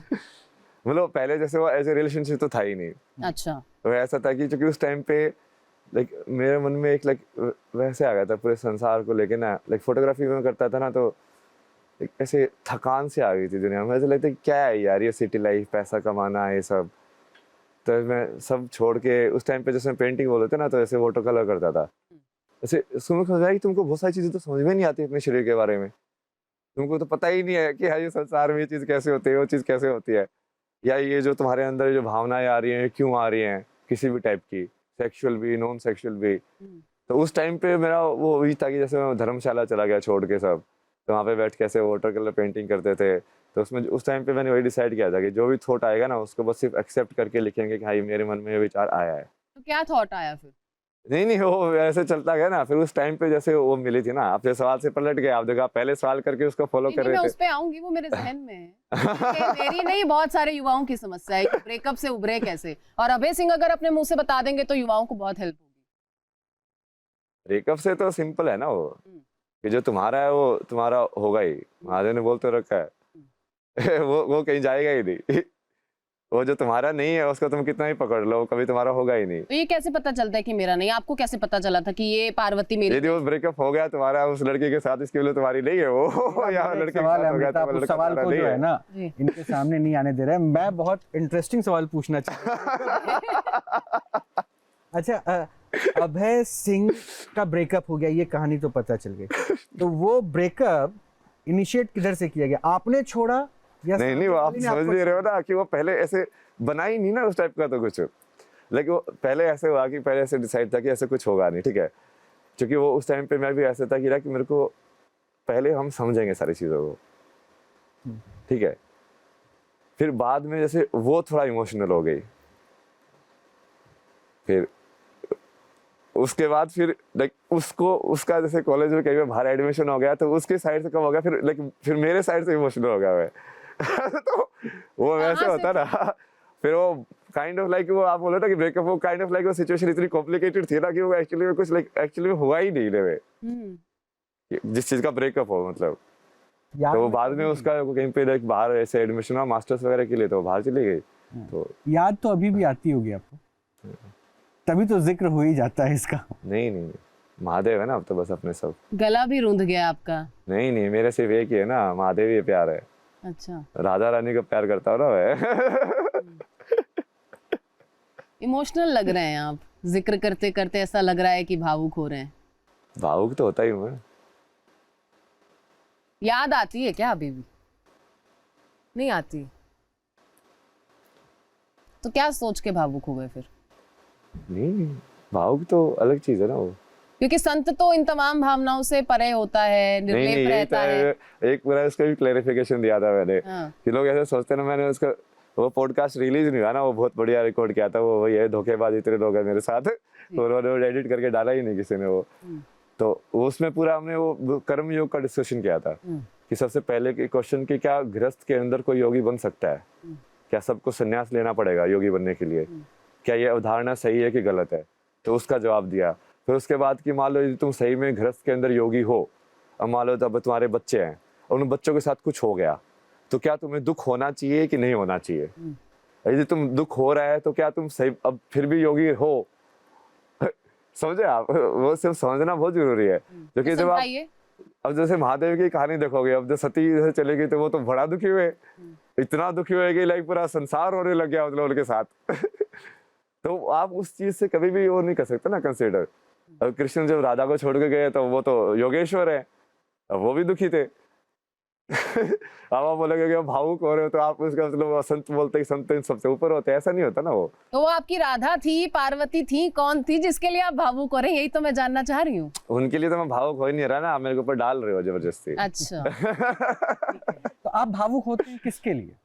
मतलब पहले जैसे वो एज ए रिलेशनशिप तो था ही नहीं। अच्छा, तो ऐसा था कि क्योंकि उस टाइम पे लाइक मेरे मन में एक लाइक वैसे आ गया था पूरे संसार को लेके ना, लाइक फोटोग्राफी में करता था ना, तो एक ऐसे थकान से आ गई थी दुनिया में। ऐसा लगता है कि क्या है यार ये सिटी लाइफ, पैसा कमाना है ये सब। तो मैं सब छोड़ के उस टाइम पे जैसे पेंटिंग बोले थे ना, तो ऐसे वाटर कलर करता था। ऐसे सुन समझ आया कि तुमको बहुत सारी चीजें तो समझ में नहीं आती अपने शरीर के बारे में। तुमको तो पता ही नहीं है कि हाँ ये संसार में ये चीज़ कैसे होती है, वो चीज़ कैसे होती है, या ये जो तुम्हारे अंदर जो भावनाएं आ रही हैं क्यों आ रही हैं, किसी भी टाइप की, सेक्सुअल भी नॉन सेक्सुअल भी। तो उस टाइम पे मेरा वो वही था कि जैसे मैं धर्मशाला चला गया छोड़ के सब, तो वहाँ पे बैठ के ऐसे वाटर कलर पेंटिंग करते थे। तो उसमें उस टाइम पे मैंने वही डिसाइड किया था कि जो भी थॉट आएगा ना उसको बस सिर्फ एक्सेप्ट करके लिखेंगे कि हाँ ये मेरे मन में ये विचार आया है। तो क्या थॉट आया फिर? नहीं वो ऐसे चलता गया ना। फिर उस टाइम पे जैसे वो मिली थी ना, आपके सवाल से पलट गए, आप देखा पहले सवाल करके उसको फॉलो कर नहीं, रहे मैं थे। उस पे आऊंगी, वो मेरे जहन में है। मेरी नहीं, बहुत सारे युवाओं की समस्या है कि ब्रेकअप से उभरे कैसे, और अभय सिंह अगर अपने मुंह से बता देंगे तो युवाओं को बहुत हेल्प होगी। ब्रेकअप से तो सिंपल है ना वो, कि जो तुम्हारा है वो तुम्हारा होगा ही। महादेव ने बोल तो रखा है वो कहीं जाएगा ही नहीं वो जो तुम्हारा नहीं है उसको तुम कितना ही पकड़ लो, वो कभी तुम्हारा होगा ही नहीं। तो ये कैसे पता चलता है कि मेरा नहीं? आपको कैसे पता चला था कि ये पार्वती मेरी? यदि वो ब्रेकअप हो गया तुम्हारा उस लड़के के साथ, इसके लिए तुम्हारी नहीं है वो या लड़के के सवाल साथ है हो गया अमृता, तो उस लड़का सवाल तुम्हारा को नहीं जो है है। ना जी। इनके सामने नहीं आने दे रहे हैं। मैं बहुत इंटरेस्टिंग सवाल पूछना चाहता हूँ। अच्छा, अभय सिंह का ब्रेकअप हो गया, ये कहानी तो पता चल गई। तो वो ब्रेकअप इनिशिएट किधर से किया गया? आपने छोड़ा या नहीं वो आप समझ नहीं रहे हो ना कि वो पहले ऐसे बना ही नहीं ना उस टाइप का तो कुछ। लेकिन वो पहले ऐसे हुआ कि पहले ऐसे डिसाइड था कि ऐसे कुछ होगा नहीं, ठीक है। क्योंकि वो उस टाइम पे मैं भी ऐसे था कि मेरे को पहले हम समझेंगे सारी चीज़ों को, ठीक है। फिर बाद में जैसे वो थोड़ा इमोशनल हो गई, फिर उसके बाद फिर लाइक उसको उसका जैसे कॉलेज में कहीं बाहर एडमिशन हो गया तो उसके साइड से कम हो गया, फिर लाइक फिर मेरे साइड से इमोशनल हो गया मैं तो वो वैसे होता ना। फिर वो काइंड ऑफ लाइक वो आप बोलो ना कि ब्रेकअप, वो काइंड ऑफ लाइक वो सिचुएशन इतनी कॉम्प्लिकेटेड थी ना कि वो एक्चुअली में कुछ लाइक एक्चुअली में हुआ ही नहीं में जिस चीज का ब्रेकअप हो मतलब। तो वो बाद में उसका कहीं पे लाइक बाहर ऐसे एडमिशन हुआ मास्टर्स वगैरह के लिए, तो बाहर चली गई। तो याद तो अभी भी आती होगी आपको, तभी तो जिक्र हो ही जाता है इसका। नहीं महादेव है ना अब तो बस अपने सब। गला भी रूंध गया आपका? नहीं मेरे सिर्फ एक ही है ना, महादेव ही प्यार है। अच्छा, राधा रानी का प्यार करता हूँ ना मैं इमोशनल लग रहे हैं आप, जिक्र करते करते ऐसा लग रहा है कि भावुक हो रहे हैं। भावुक तो होता ही हूँ मैं। याद आती है क्या अभी भी? नहीं आती? तो क्या सोच के भावुक हो गए फिर? नहीं भावुक तो अलग चीज है ना वो। क्योंकि संत तो इन तमाम भावनाओं से परे होता है, निर्लेप यही रहता है। एक बार उसका भी क्लेरिफिकेशन दिया था मैंने। हाँ। कि लोग ऐसे सोचते ना, मैंने उसका वो पॉडकास्ट रिलीज नहीं हुआ ना, वो बहुत बढ़िया रिकॉर्ड किया था वो, वही है धोखेबाज इतने लोग हैं मेरे साथ तो उन्होंने एडिट करके डाला ही नहीं किसी ने वो। तो उसमें पूरा हमने वो कर्म योग का डिस्कशन किया था कि सबसे पहले के क्वेश्चन कि क्या गृहस्थ के अंदर कोई योगी बन सकता है, क्या सबको संन्यास लेना पड़ेगा योगी बनने के लिए, क्या ये अवधारणा सही है कि गलत है। तो उसका जवाब दिया। फिर उसके बाद कि मान लो यदि तुम सही में गृहस्थ के अंदर योगी हो, अब मान लो तब तुम्हारे बच्चे हैं और उन बच्चों के साथ कुछ हो गया, तो क्या तुम्हें दुख होना चाहिए कि नहीं होना चाहिए? यदि तुम दुख हो रहा है तो क्या तुम सही अब फिर भी योगी हो? समझे आप? वो सिर्फ समझना बहुत जरूरी है। क्योंकि जब आप अब जैसे महादेव की कहानी देखोगे, अब जो सती जैसे चली गई तो वो तो बड़ा दुखी हुए, इतना दुखी हुए कि लाइक पूरा संसार होने लग गया मतलब उनके साथ तो आप उस चीज से कभी भी वो नहीं कर सकते ना कंसिडर। अब कृष्ण जब राधा को छोड़ के गए तो वो तो योगेश्वर है, अब वो भी दुखी थे अब आप बोलोगे कि आप भावुक हो रहे हो तो आप उसका मतलब संत बोलते हैं संत सबसे ऊपर होते हैं, ऐसा नहीं होता ना वो। तो वो आपकी राधा थी, पार्वती थी, कौन थी जिसके लिए आप भावुक हो रहे हैं? यही तो मैं जानना चाह रही हूँ। उनके लिए तो मैं भावुक हो ही नहीं रहा ना, आप मेरे के ऊपर डाल रहे हो जबरदस्ती। अच्छा तो आप भावुक होते हैं किसके लिए?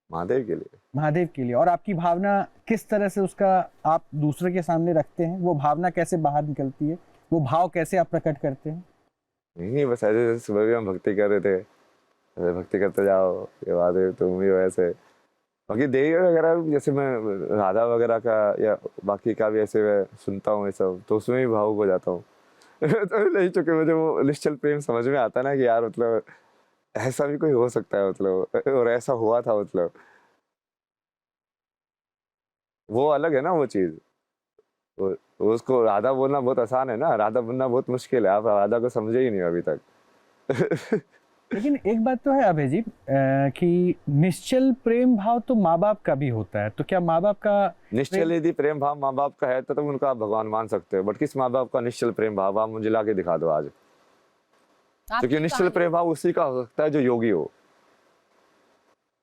महादेव के लिए। महादेव के लिए। और आपकी भावना किस तरह से उसका आप दूसरे के सामने रखते हैं? वो भावना कैसे बाहर निकलती है? वो भाव कैसे आप प्रकट करते हैं? नहीं बस ऐसे सुबह भी हम भक्ति कर रहे थे, ऐसे भक्ति करते जाओ, ये महादेव तुम भी हो ऐसे। बाकी देवी वगैरह जैसे मैं राधा वगैरह का या बाकी का भी ऐसे मैं सुनता हूँ ये सब, तो उसमें भी भावुक हो जाता हूँ तो नहीं, चूंकि मुझे वो निश्चल प्रेम समझ में आता ना कि यार मतलब ऐसा भी कोई हो सकता है मतलब, और ऐसा हुआ था मतलब, वो अलग है ना वो चीज। उसको राधा बोलना बहुत आसान है ना, राधा बनना बहुत मुश्किल है। आप राधा को समझे ही नहीं अभी तक लेकिन एक बात तो है अभय जी कि निश्चल प्रेम भाव तो माँ बाप का भी होता है, तो क्या माँ बाप का निश्चल यदि प्रेम भाव माँ बाप का है तो तुम उनका आप भगवान मान सकते हो, बट किस माँ बाप का निश्चल प्रेम भाव आप मुझे लाके दिखा दो आज। आपकी क्योंकि निश्चल कहानी- प्रेम भाव उसी का हो सकता है जो योगी हो,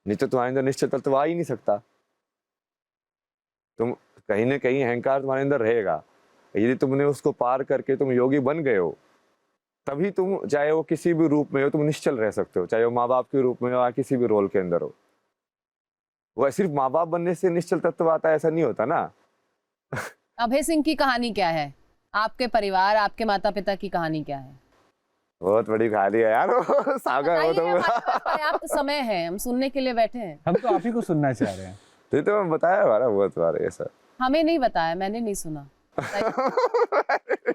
नहीं तो तुम्हारे अंदर निश्चल तत्व आ ही नहीं सकता। तुम कहीं ना कहीं अहंकार तुम्हारे अंदर रहेगा, यदि तुमने उसको पार करके तुम योगी बन गए हो तभी तुम, चाहे वो किसी भी रूप में हो, तुम निश्चल रह सकते हो, चाहे वो माँ बाप के रूप में हो या किसी भी रोल के अंदर हो। वो सिर्फ माँ बाप बनने से निश्चल तत्व आता है ऐसा नहीं होता ना। अभय सिंह की कहानी क्या है? आपके परिवार, आपके माता पिता की कहानी क्या है? बहुत बड़ी कहानी है यार वो, सागर हो बताइए, तुम। हमारे पास पर्याप्त समय है, हम सुनने के लिए बैठे हैं। हम तो आप ही को सुनना चाह रहे हैं। तो मैं बताया हमारा बहुत बार ये सब। हमें नहीं बताया, मैंने नहीं सुना।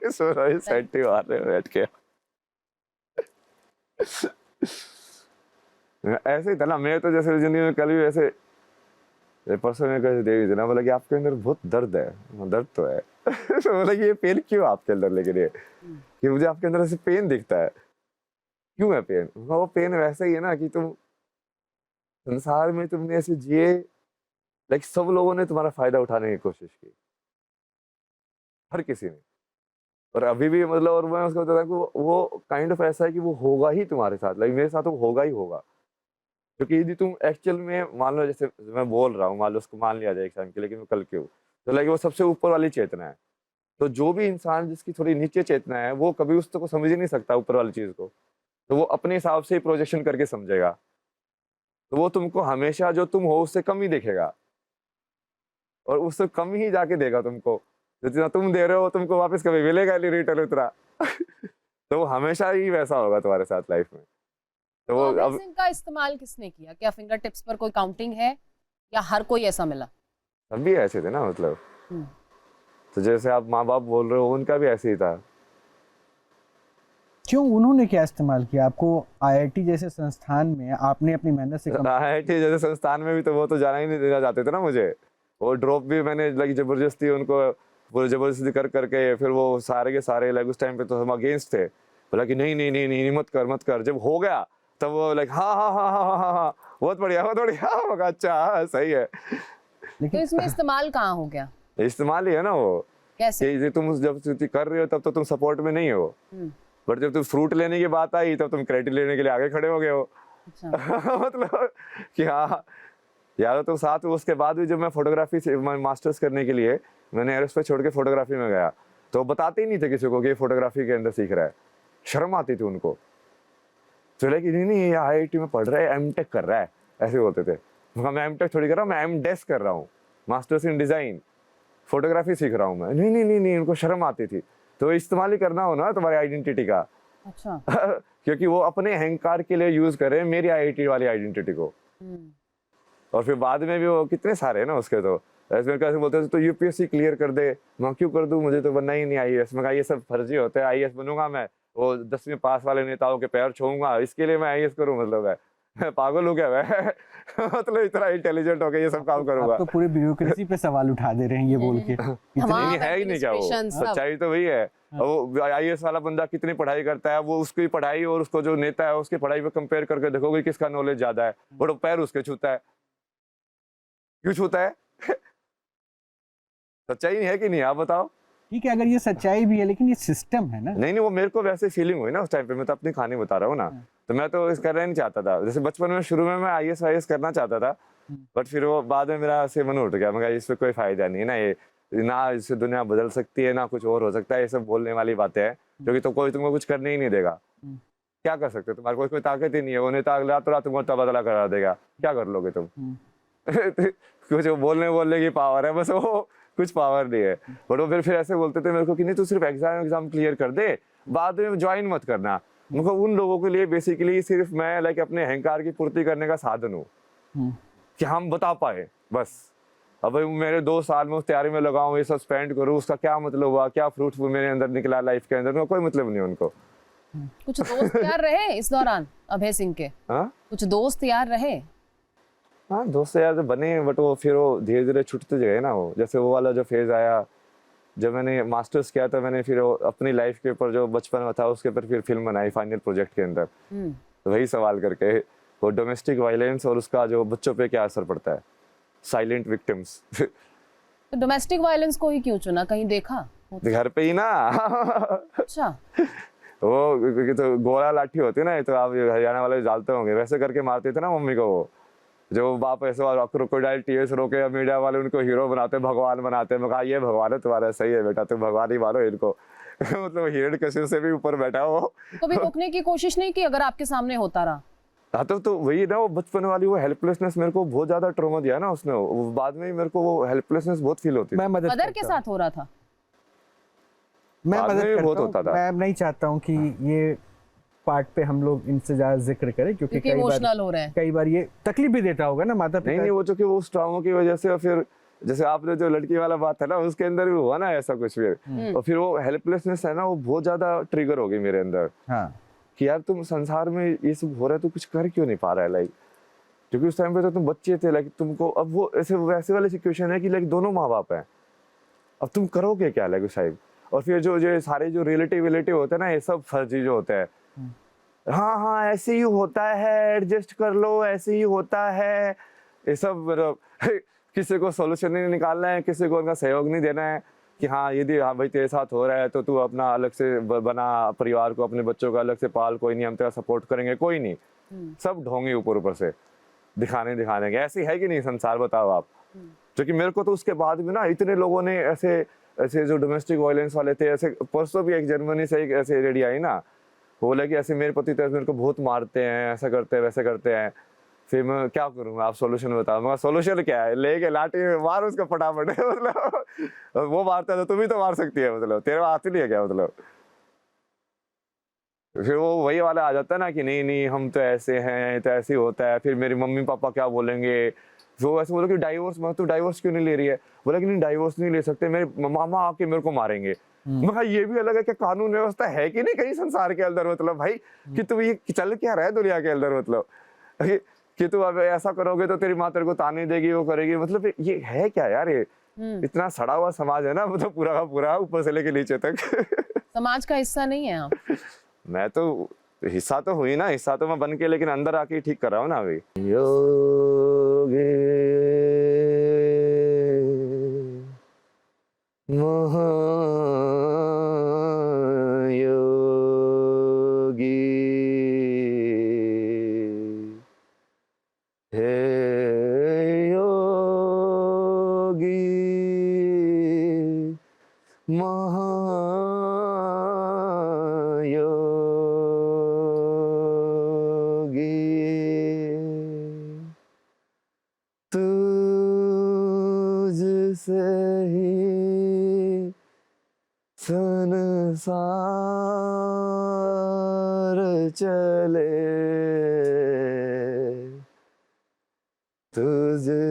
सो रही सेंटी मार रहे हो बैठ के। ऐसे ही था ना, मैं तो जैसे जिंदगी में कल भी वैसे परसों में कैसे देवी थी ना, बोला कि आपके अंदर बहुत दर्द है। दर्द तो है। तो बोला कि ये पेन क्यों आपके अंदर, लेकिन ये कि मुझे आपके अंदर ऐसे पेन दिखता है, क्यों है पेन? वो पेन वैसे ही है ना कि तुम संसार में तुमने ऐसे जिए, लाइक सब लोगों ने तुम्हारा फायदा उठाने की कोशिश की, हर किसी ने, और अभी भी मतलब, और मैं उसको बताता हूँ कि वो काइंड ऑफ ऐसा है कि वो होगा ही तुम्हारे साथ, लाइक मेरे साथ वो होगा ही होगा। क्योंकि यदि तुम एक्चुअल में मान लो, जैसे मैं बोल रहा हूँ, मान लो उसको मान लिया जाए एक टाइम के, लेकिन मैं कल क्यों, तो लाइक वो सबसे ऊपर वाली चेतना है। तो जो भी इंसान जिसकी थोड़ी नीचे चेतना है वो कभी उसको समझ ही नहीं सकता ऊपर वाली चीज को, तो वो अपने हिसाब से ही प्रोजेक्शन करके समझेगा, तो वो तुमको हमेशा जो तुम हो उससे कम ही देखेगा, और उससे कम ही जाके देगा तुमको। जितना तुम दे रहे हो तुमको वापस कभी मिलेगा नहीं रिटर्न उतना। तो वो हमेशा ही वैसा होगा तुम्हारे साथ लाइफ में। तो वो अभय अब सिंह का इस्तेमाल किसने किया? क्या फिंगर टिप्स पर कोई काउंटिंग है या हर कोई ऐसा मिला? सब भी ऐसे थे ना, मतलब हम्म। तो जैसे आप माँ बाप बोल रहे हो उनका भी ऐसे ही था। क्यों, उन्होंने क्या इस्तेमाल किया? आपको आईआईटी जैसे संस्थान में आपने अपनी मेहनत से आईआईटी जैसे संस्थान में भी तो वो तो जाना ही नहीं देना चाहते थे ना मुझे। वो ड्रॉप भी मैंने लाइक जबरदस्ती उनको, पूरी जबरदस्ती कर करके, फिर वो सारे के सारे लाइक उस टाइम पे तो हम अगेंस्ट थे, बोला कि नहीं नहीं नहीं नहीं मत कर मत कर। जब हो गया तब वो लाइक हाँ हाँ हाँ हाँ हाँ हाँ हाँ बहुत बढ़िया बहुत बढ़िया। मैं कहा अच्छा हाँ सही है। तो इसमें इस्तेमाल कहाँ हो गया? इस्तेमाल ही है ना वो, कैसे? कि तुम जब कर रहे हो तब तो तुम सपोर्ट में नहीं हो, बट जब तुम फ्रूट लेने की बात आई तब तुम क्रेडिट लेने के लिए आगे खड़े हो गए हो। अच्छा। मतलब कि हाँ यार, तो साथ उसके बाद भी जब मैं फोटोग्राफी से मास्टर्स करने के लिए मैंने एरोस्पेस छोड़ के फोटोग्राफी में गया, तो बताते ही नहीं थे किसी को कि फोटोग्राफी के अंदर सीख रहा है, शर्म आती थी उनको। तो कि नहीं नहीं ये आईआईटी में पढ़ रहा है, एमटेक कर रहा है, ऐसे बोलते थे। मैं एमटेक थोड़ी कर रहा हूँ, मैं एमडेस कर रहा हूँ, मास्टर्स इन डिजाइन, फोटोग्राफी सीख रहा हूँ मैं। नहीं नहीं नहीं नहीं, उनको शर्म आती थी। तो इस्तेमाल ही करना हो ना तुम्हारी आइडेंटिटी का। अच्छा। क्योंकि वो अपने अहंकार के लिए यूज करे मेरी आईआईटी वाली आइडेंटिटी को। और फिर बाद में भी वो कितने सारे है ना उसके, तो ऐसे कैसे बोलते थे तो यूपीएससी क्लियर कर दे। मैं क्यों कर दूं, मुझे तो बनना ही नहीं आईएएस। मैं कहा ये सब फर्जी होते हैं, आईएएस बनूंगा मैं, वो 10वीं पास वाले नेताओं के पैर छूंगा, इसके लिए मैं आईएएस करूं? मतलब है पागल हो गया मैं। मतलब इतना इंटेलिजेंट हो गया ये सब काम करूंगा। आप तो पूरे ब्यूरोक्रेसी पे सवाल उठा दे रहे हैं ये बोल के। नहीं है ही नहीं क्या वो, सच्चाई तो वही है। वो आईएएस वाला बंदा कितनी पढ़ाई करता है, वो उसकी पढ़ाई और उसको जो नेता है उसकी पढ़ाई पे कंपेयर करके देखोगे किसका नॉलेज ज्यादा है, बट वो पैर उसके छूता है। क्यों छूता है? सच्चाई है कि नहीं, आप बताओ। ठीक है, अगर ये सच्चाई भी है, लेकिन ये सिस्टम है ना। नहीं वो मेरे को वैसे फीलिंग हुई ना उस टाइम पे, मैं तो अपनी कहानी बता रहा हूँ ना। तो मैं तो इस करना नहीं चाहता था, जैसे बचपन में शुरू में मैं आईएएस करना चाहता था, बट फिर वो बाद में मेरा से मन उठ गया। मैं कहा इससे कोई फायदा नहीं है ना, ये ना इससे दुनिया बदल सकती है ना कुछ और हो सकता है, ये सब बोलने वाली बातें हैं, क्योंकि तो कोई तुमको कुछ करने ही नहीं देगा। क्या कर सकते हो, तुम्हारे कोई ताकत ही नहीं है। वो नेता रात रात तुमको तबादला करा देगा, क्या कर लोगे तुम? कुछ बोलने की पावर है बस, वो कुछ पावर नहीं है। बट वो फिर ऐसे बोलते थे मेरे को कि नहीं तू सिर्फ एग्जाम क्लियर कर दे, बाद में ज्वाइन मत करना। उनको उन लोगों के लिए बेसिकली सिर्फ मैं लाइक अपने अहंकार की पूर्ति करने का साधन हूँ, कि हम बता पाए बस। अब मेरे 2 साल में उस तैयारी में लगाऊं, ये सब स्पेंड करूँ, उसका क्या मतलब हुआ, क्या फ्रूटफुल मेरे अंदर निकला लाइफ के अंदर, कोई मतलब नहीं उनको। कुछ दोस्त यार रहे इस दौरान अभय सिंह के? हाँ कुछ दोस्त यार रहे? हाँ दोस्त यार तो बने, बट वो फिर वो धीरे धीरे छूटते गए ना। वो जैसे वो वाला जो फेज आया जब मैंने मास्टर्स किया था, मैंने फिर अपनी लाइफ के ऊपर जो बचपन में था उसके ऊपर फिर फिल्म बनाई फाइनल प्रोजेक्ट के अंदर। वही सवाल करके वो डोमेस्टिक वायलेंस और उसका जो बच्चों पे क्या असर पड़ता है, साइलेंट विक्टिम्स। तो डोमेस्टिक वायलेंस को ही क्यों चुना, कहीं देखा? घर पे ही ना। अच्छा। वो तो गोला लाठी होती है ना, तो आप हरियाणा वाले जानते होंगे, वैसे करके मारते थे ना मम्मी को। वो जो बाप ऐसे क्रोकोडाइल टीयर्स रोके, मीडिया वाले उनको हीरो बनाते, भगवान बनाते। मैं कहा ये भगवान है तुम्हारा, सही है बेटा, तुम भगवान ही मानो इनको। मतलब हिरण्यकशिप से भी ऊपर बैठा हो। कभी रोकने की कोशिश नहीं की अगर आपके सामने होता रहा? हाँ तो वही ना, वो बचपन वाली वो हेल्पलेसनेस मेरे को बहुत ज्यादा ट्रॉमा दिया ना उसने। वो बाद में ही मेरे को वो हेल्पलेसनेस बहुत फील होती मैं मदद मदर के साथ हो रहा था? मैं बाद मदद में भी बहुत करता होता हूँ। था। मैं नहीं चाहता हूँ कि ये पार्ट पे हम लोग इनसे ज्यादा जिक्र करें, क्योंकि क्योंकि इमोशनल हो रहे हैं। कई बार ये तकलीफ भी देता होगा ना माता नहीं पिता। वो जो कि वो उस ट्रॉमा की वजह से, और फिर जैसे आपने जो लड़की वाला बात है ना, उसके अंदर भी हुआ ना ऐसा कुछ फिर। और फिर वो हेल्पलेसनेस है ना, वो बहुत ज्यादा ट्रिगर हो गई मेरे अंदर हाँ कि यार तुम संसार में ये सब हो रहा है, तू कुछ कर क्यों नहीं पा रहा है। लाइक क्योंकि उस टाइम पे तो तुम बच्चे थे, लाइक तुमको अब वो ऐसे वैसे वाली सिचुएशन है कि लाइक दोनों माँ बाप हैं, अब तुम करोगे क्या लाइक उस टाइम। और फिर जो सारे जो रिलेटिव होते हैं ना, ये सब फर्जी जो होते हैं। हाँ हाँ ऐसे ही होता है, एडजस्ट कर लो, ऐसे ही होता है, ये सब मतलब किसी को सोल्यूशन नहीं निकालना है, किसी को उनका सहयोग नहीं देना है कि हाँ यदि हाँ भाई तेरे साथ हो रहा है तो तू अपना अलग से बना, परिवार को, अपने बच्चों का अलग से पाल, कोई नहीं हम तेरा सपोर्ट करेंगे, कोई नहीं। सब ढोंगे ऊपर से दिखाने के। ऐसी है कि नहीं संसार, बताओ आप। क्योंकि मेरे को तो उसके बाद भी ना इतने लोगों ने ऐसे जो डोमेस्टिक वायलेंस वाले थे, ऐसे परसों भी एक जर्मनी से एक ऐसे रेडी आई ना, वो बोला कि ऐसे मेरे पति तो मेरे को बहुत मारते हैं, ऐसा करते हैं वैसे करते हैं। फिर मैं क्या करूँ, आप सोल्यूशन बताओ। मैं सोल्यूशन क्या है, लेके लाठी मार उसका फटाफट। मतलब वो मारता है तो तुम भी तो मार सकती है, मतलब तेरे हाथ नहीं है क्या, मतलब। फिर वो वही वाला आ जाता है ना कि नहीं नहीं हम तो ऐसे हैं, तो ऐसे ही होता है। फिर मेरे मम्मी पापा क्या बोलेंगे, वो ऐसे बोलो कि डाइवोर्स, मैं तो डाइवोर्स क्यों नहीं ले रही है। बोला कि नहीं डाइवोर्स नहीं ले सकते, मेरे मामा आके मेरे को मारेंगे। मैं कहा ये भी अलग है कि कानून व्यवस्था है कि नहीं कहीं संसार के अंदर, मतलब भाई कि तुम ये चल क्या रहा है दुनिया के अंदर, मतलब कि तुम अब ऐसा करोगे तो तेरी माँ तेरे को ताने देगी, वो करेगी, मतलब ये है क्या यार। ये इतना सड़ा हुआ समाज है ना, मतलब पूरा का पूरा ऊपर से लेके नीचे तक। समाज का हिस्सा नहीं है आप? मैं तो हिस्सा तो हुई ना, हिस्सा तो मैं बन के, लेकिन अंदर आके ठीक कर रहा हूँ ना अभी। योगे महायोगी हे योगी महायोगी तुझसे ही संसार चले, तुझसे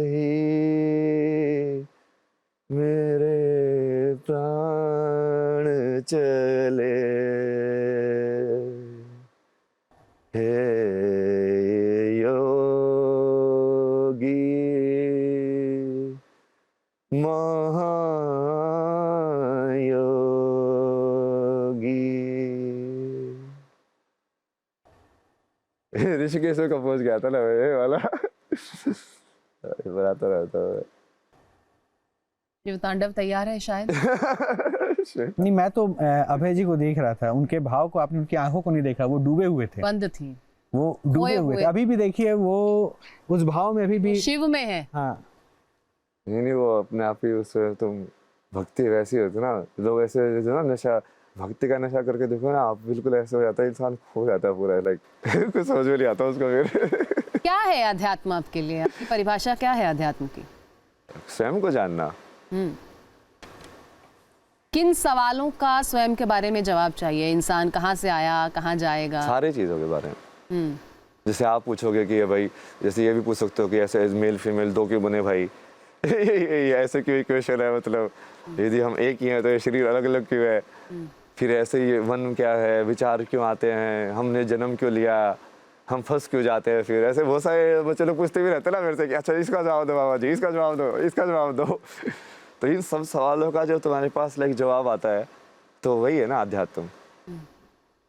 ही मेरे प्राण चले, हे योगी महायोगी। ऋषिकेश में कंपोज किया था ना ये वाला। बनाता रहता है। शिव तांडव तैयार है शायद? नहीं, मैं तो अभय जी को देख रहा था, उनके भाव को आपने, उनकी आंखों को नहीं देखा, वो डूबे हुए थे, बंद थी, वो डूबे हुए थे। अभी भी देखिए वो उस भाव में अभी भी शिव में है। हाँ नहीं वो अपने आप ही उससे तुम भक्ति वैसी होती ना, लोग ऐसे जैसे ना नशा, भक्ति का नशा करके देखो ना आप, बिल्कुल ऐसे हो जाता है, इंसान खो जाता है पूरा, लाइक कुछ समझ में नहीं आता उसको। फिर क्या है अध्यात्म आपके लिए, आपकी परिभाषा क्या है अध्यात्म की? स्वयं को जानना। किन सवालों का स्वयं के बारे में जवाब चाहिए? इंसान कहाँ से आया, कहाँ जाएगा? सारे चीज़ों के बारे में। जैसे आप पूछोगे कि भाई, जैसे ये भी पूछ सकते हो कि ऐसे मेल फीमेल दो क्यों बने भाई, ये ऐसे क्यों इक्वेशन है, मतलब यदि हम एक ही हैं तो ये शरीर अलग अलग क्यों है। फिर ऐसे ही मन क्या है, विचार क्यों आते हैं, हमने जन्म क्यों लिया, हम फंस क्यों जाते हैं। फिर ऐसे बहुत सारे बच्चे लोग पूछते भी रहते ना मेरे से कि अच्छा इसका जवाब दो बाबा जी, इसका जवाब दो, इसका जवाब दो। तो इन सब सवालों का जब तुम्हारे पास लाइक जवाब आता है तो वही है ना अध्यात्म।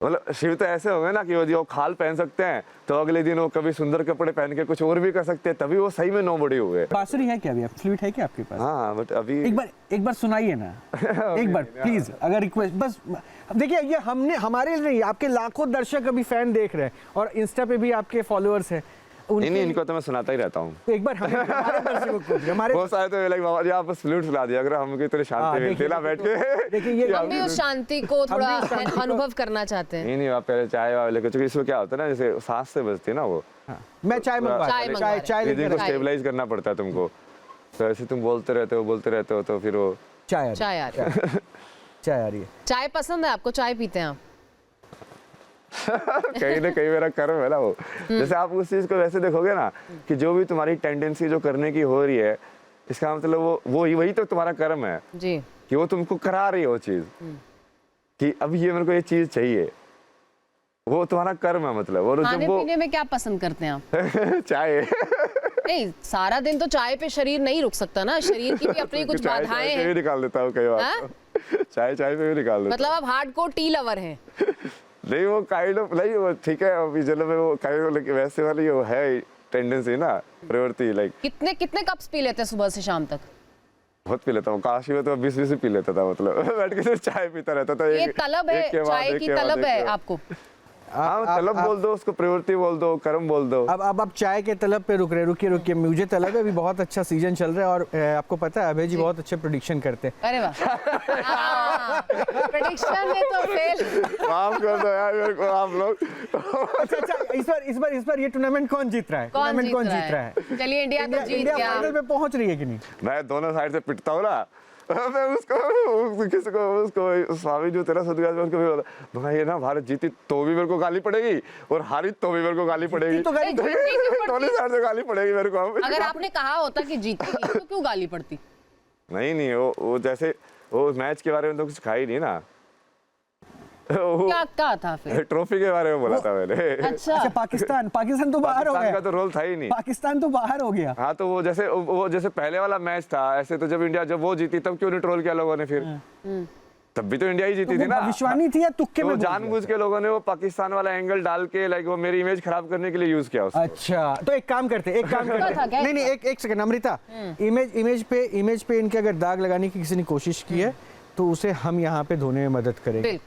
मतलब शिव तो ऐसे होंगे ना कि वो जो खाल पहन सकते हैं तो अगले दिन वो कभी सुंदर कपड़े पहन के कुछ और भी कर सकते हैं, तभी वो सही में नोबडी हुए। बांसुरी है क्या अभी, फ्लूट है क्या आपके पास? हाँ बट अभी एक बार सुनाइए ना एक बार प्लीज, अगर रिक्वेस्ट बस। देखिए ये हमने हमारे लिए नहीं, आपके लाखों दर्शक अभी फैन देख रहे हैं और इंस्टा पे भी आपके फॉलोअर्स हैं। नहीं, इनको तो मैं सुनाता ही रहता हूँ। एक बार हमारे दर्शकों को भी, हमारे बहुत सारे तो लाइक बाबा जी आप फ्लूट सुना दिया, अगर हमको इतनी शांति मिलती ना बैठ के। देखिए ये हम भी उस शांति को थोड़ा अनुभव करना चाहते हैं। नहीं आप पहले चाय वाय लेके, क्योंकि इसमें क्या होता है ना, जैसे सांस से बजती है ना वो। मैं चाय मंगवा, चाय लेकर लेकर स्टेबलाइज करना पड़ता है तुमको, तो ऐसे तुम बोलते रहते हो तो फिर वो चाय चाय आ रही है। चाय आ रही है। चाय पसंद है आपको? चाय पीते हैं आप? कहीं ना कहीं मेरा कर्म है ना वो। जैसे आप उस चीज को वैसे देखोगे ना कि जो भी तुम्हारी टेंडेंसी जो करने की हो रही है, इसका मतलब वो वही तो तुम्हारा कर्म है जी, कि वो तुमको करा रही है वो चीज, कि अब ये मेरे को ये चीज चाहिए, वो तुम्हारा कर्म है मतलब। और खाने जब वो पीने में क्या पसंद करते हैं आप? चाय नहीं, सारा दिन तो चाय पे शरीर नहीं रुक सकता ना, शरीर की भी अपनी कुछ बाधाएं चाय पे हैं। भी निकाल देता हूँ कई बार तो। चाय पे भी निकाल देता मतलब आप हार्डकोर टी लवर हैं? नहीं वो काइंड ऑफ नहीं, वो ठीक है अभी चलो मैं वो काइंड ऑफ वैसे वाली वो है टेंडेंसी ना, प्रवृत्ति लाइक। कितने कितने कप्स पी लेते हैं सुबह से शाम तक? बहुत पी लेता हूँ, काशी में तो 20 पी लेता था, मतलब बैठ के सिर्फ चाय पीता रहता था। ये तलब है, चाय की तलब है आपको? हाँ तलब बोल दो उसको, प्रवृत्ति बोल दो, कर्म बोल दो। अब आप चाय के तलब पे रुक रहे, रुकिए मुझे तलब है, अभी बहुत अच्छा सीजन चल रहा है और आपको पता है अभय जी बहुत अच्छे प्रेडिक्शन करते हैं। अरे वाह, प्रेडिक्शन में तो फेल। माफ कर दो यार मेरे को आप लोग। अच्छा इस बार ये टूर्नामेंट कौन जीत रहा है? टूर्नामेंट कौन जीत रहा है? चलिए इंडिया तो जीत इंडिया गया। फाइनल में पहुंच रही है कि नहीं? मैं दोनों साइड से पिटता हूँ ना, मैं उसको स्वामी जो तेरा सदगुरु है उसको भी बोला भाई, ये ना भारत जीती तो भी मेरे को गाली पड़ेगी और हारी तो भी मेरे को गाली पड़ेगी, तो गाली दोनों साइड से गाली पड़ेगी मेरे को। अगर आपने कहा होता कि जीतेगी तो क्यों गाली पड़ती? नहीं वो जैसे वो मैच के बारे में तो कुछ कहा ही नहीं ना। क्या कहा था फिर? ट्रॉफी के बारे में बोला था मैंने। अच्छा, पाकिस्तान तो बाहर हो पाकिस्तान गया। का तो रोल था ही नहीं। पाकिस्तान तो बाहर हो गया। हाँ तो वो जैसे पहले वाला मैच था, ऐसे तो जब इंडिया जब वो जीती तब क्यों नहीं ट्रोल किया लोगों ने फिर? तब भी तो इंडिया ही जीती थी ना। विश्वानी थी या तुक्के में? जानबूझ के लोगों ने वो पाकिस्तान वाला एंगल डाल के लाइक वो मेरी इमेज खराब करने के लिए यूज किया उसको। अच्छा तो एक काम करते नहीं एक सेकंड अमृता, इमेज पे इनके अगर दाग लगाने की किसी ने कोशिश की है तो उसे हम यहाँ पे धोने में मदद करेंगे।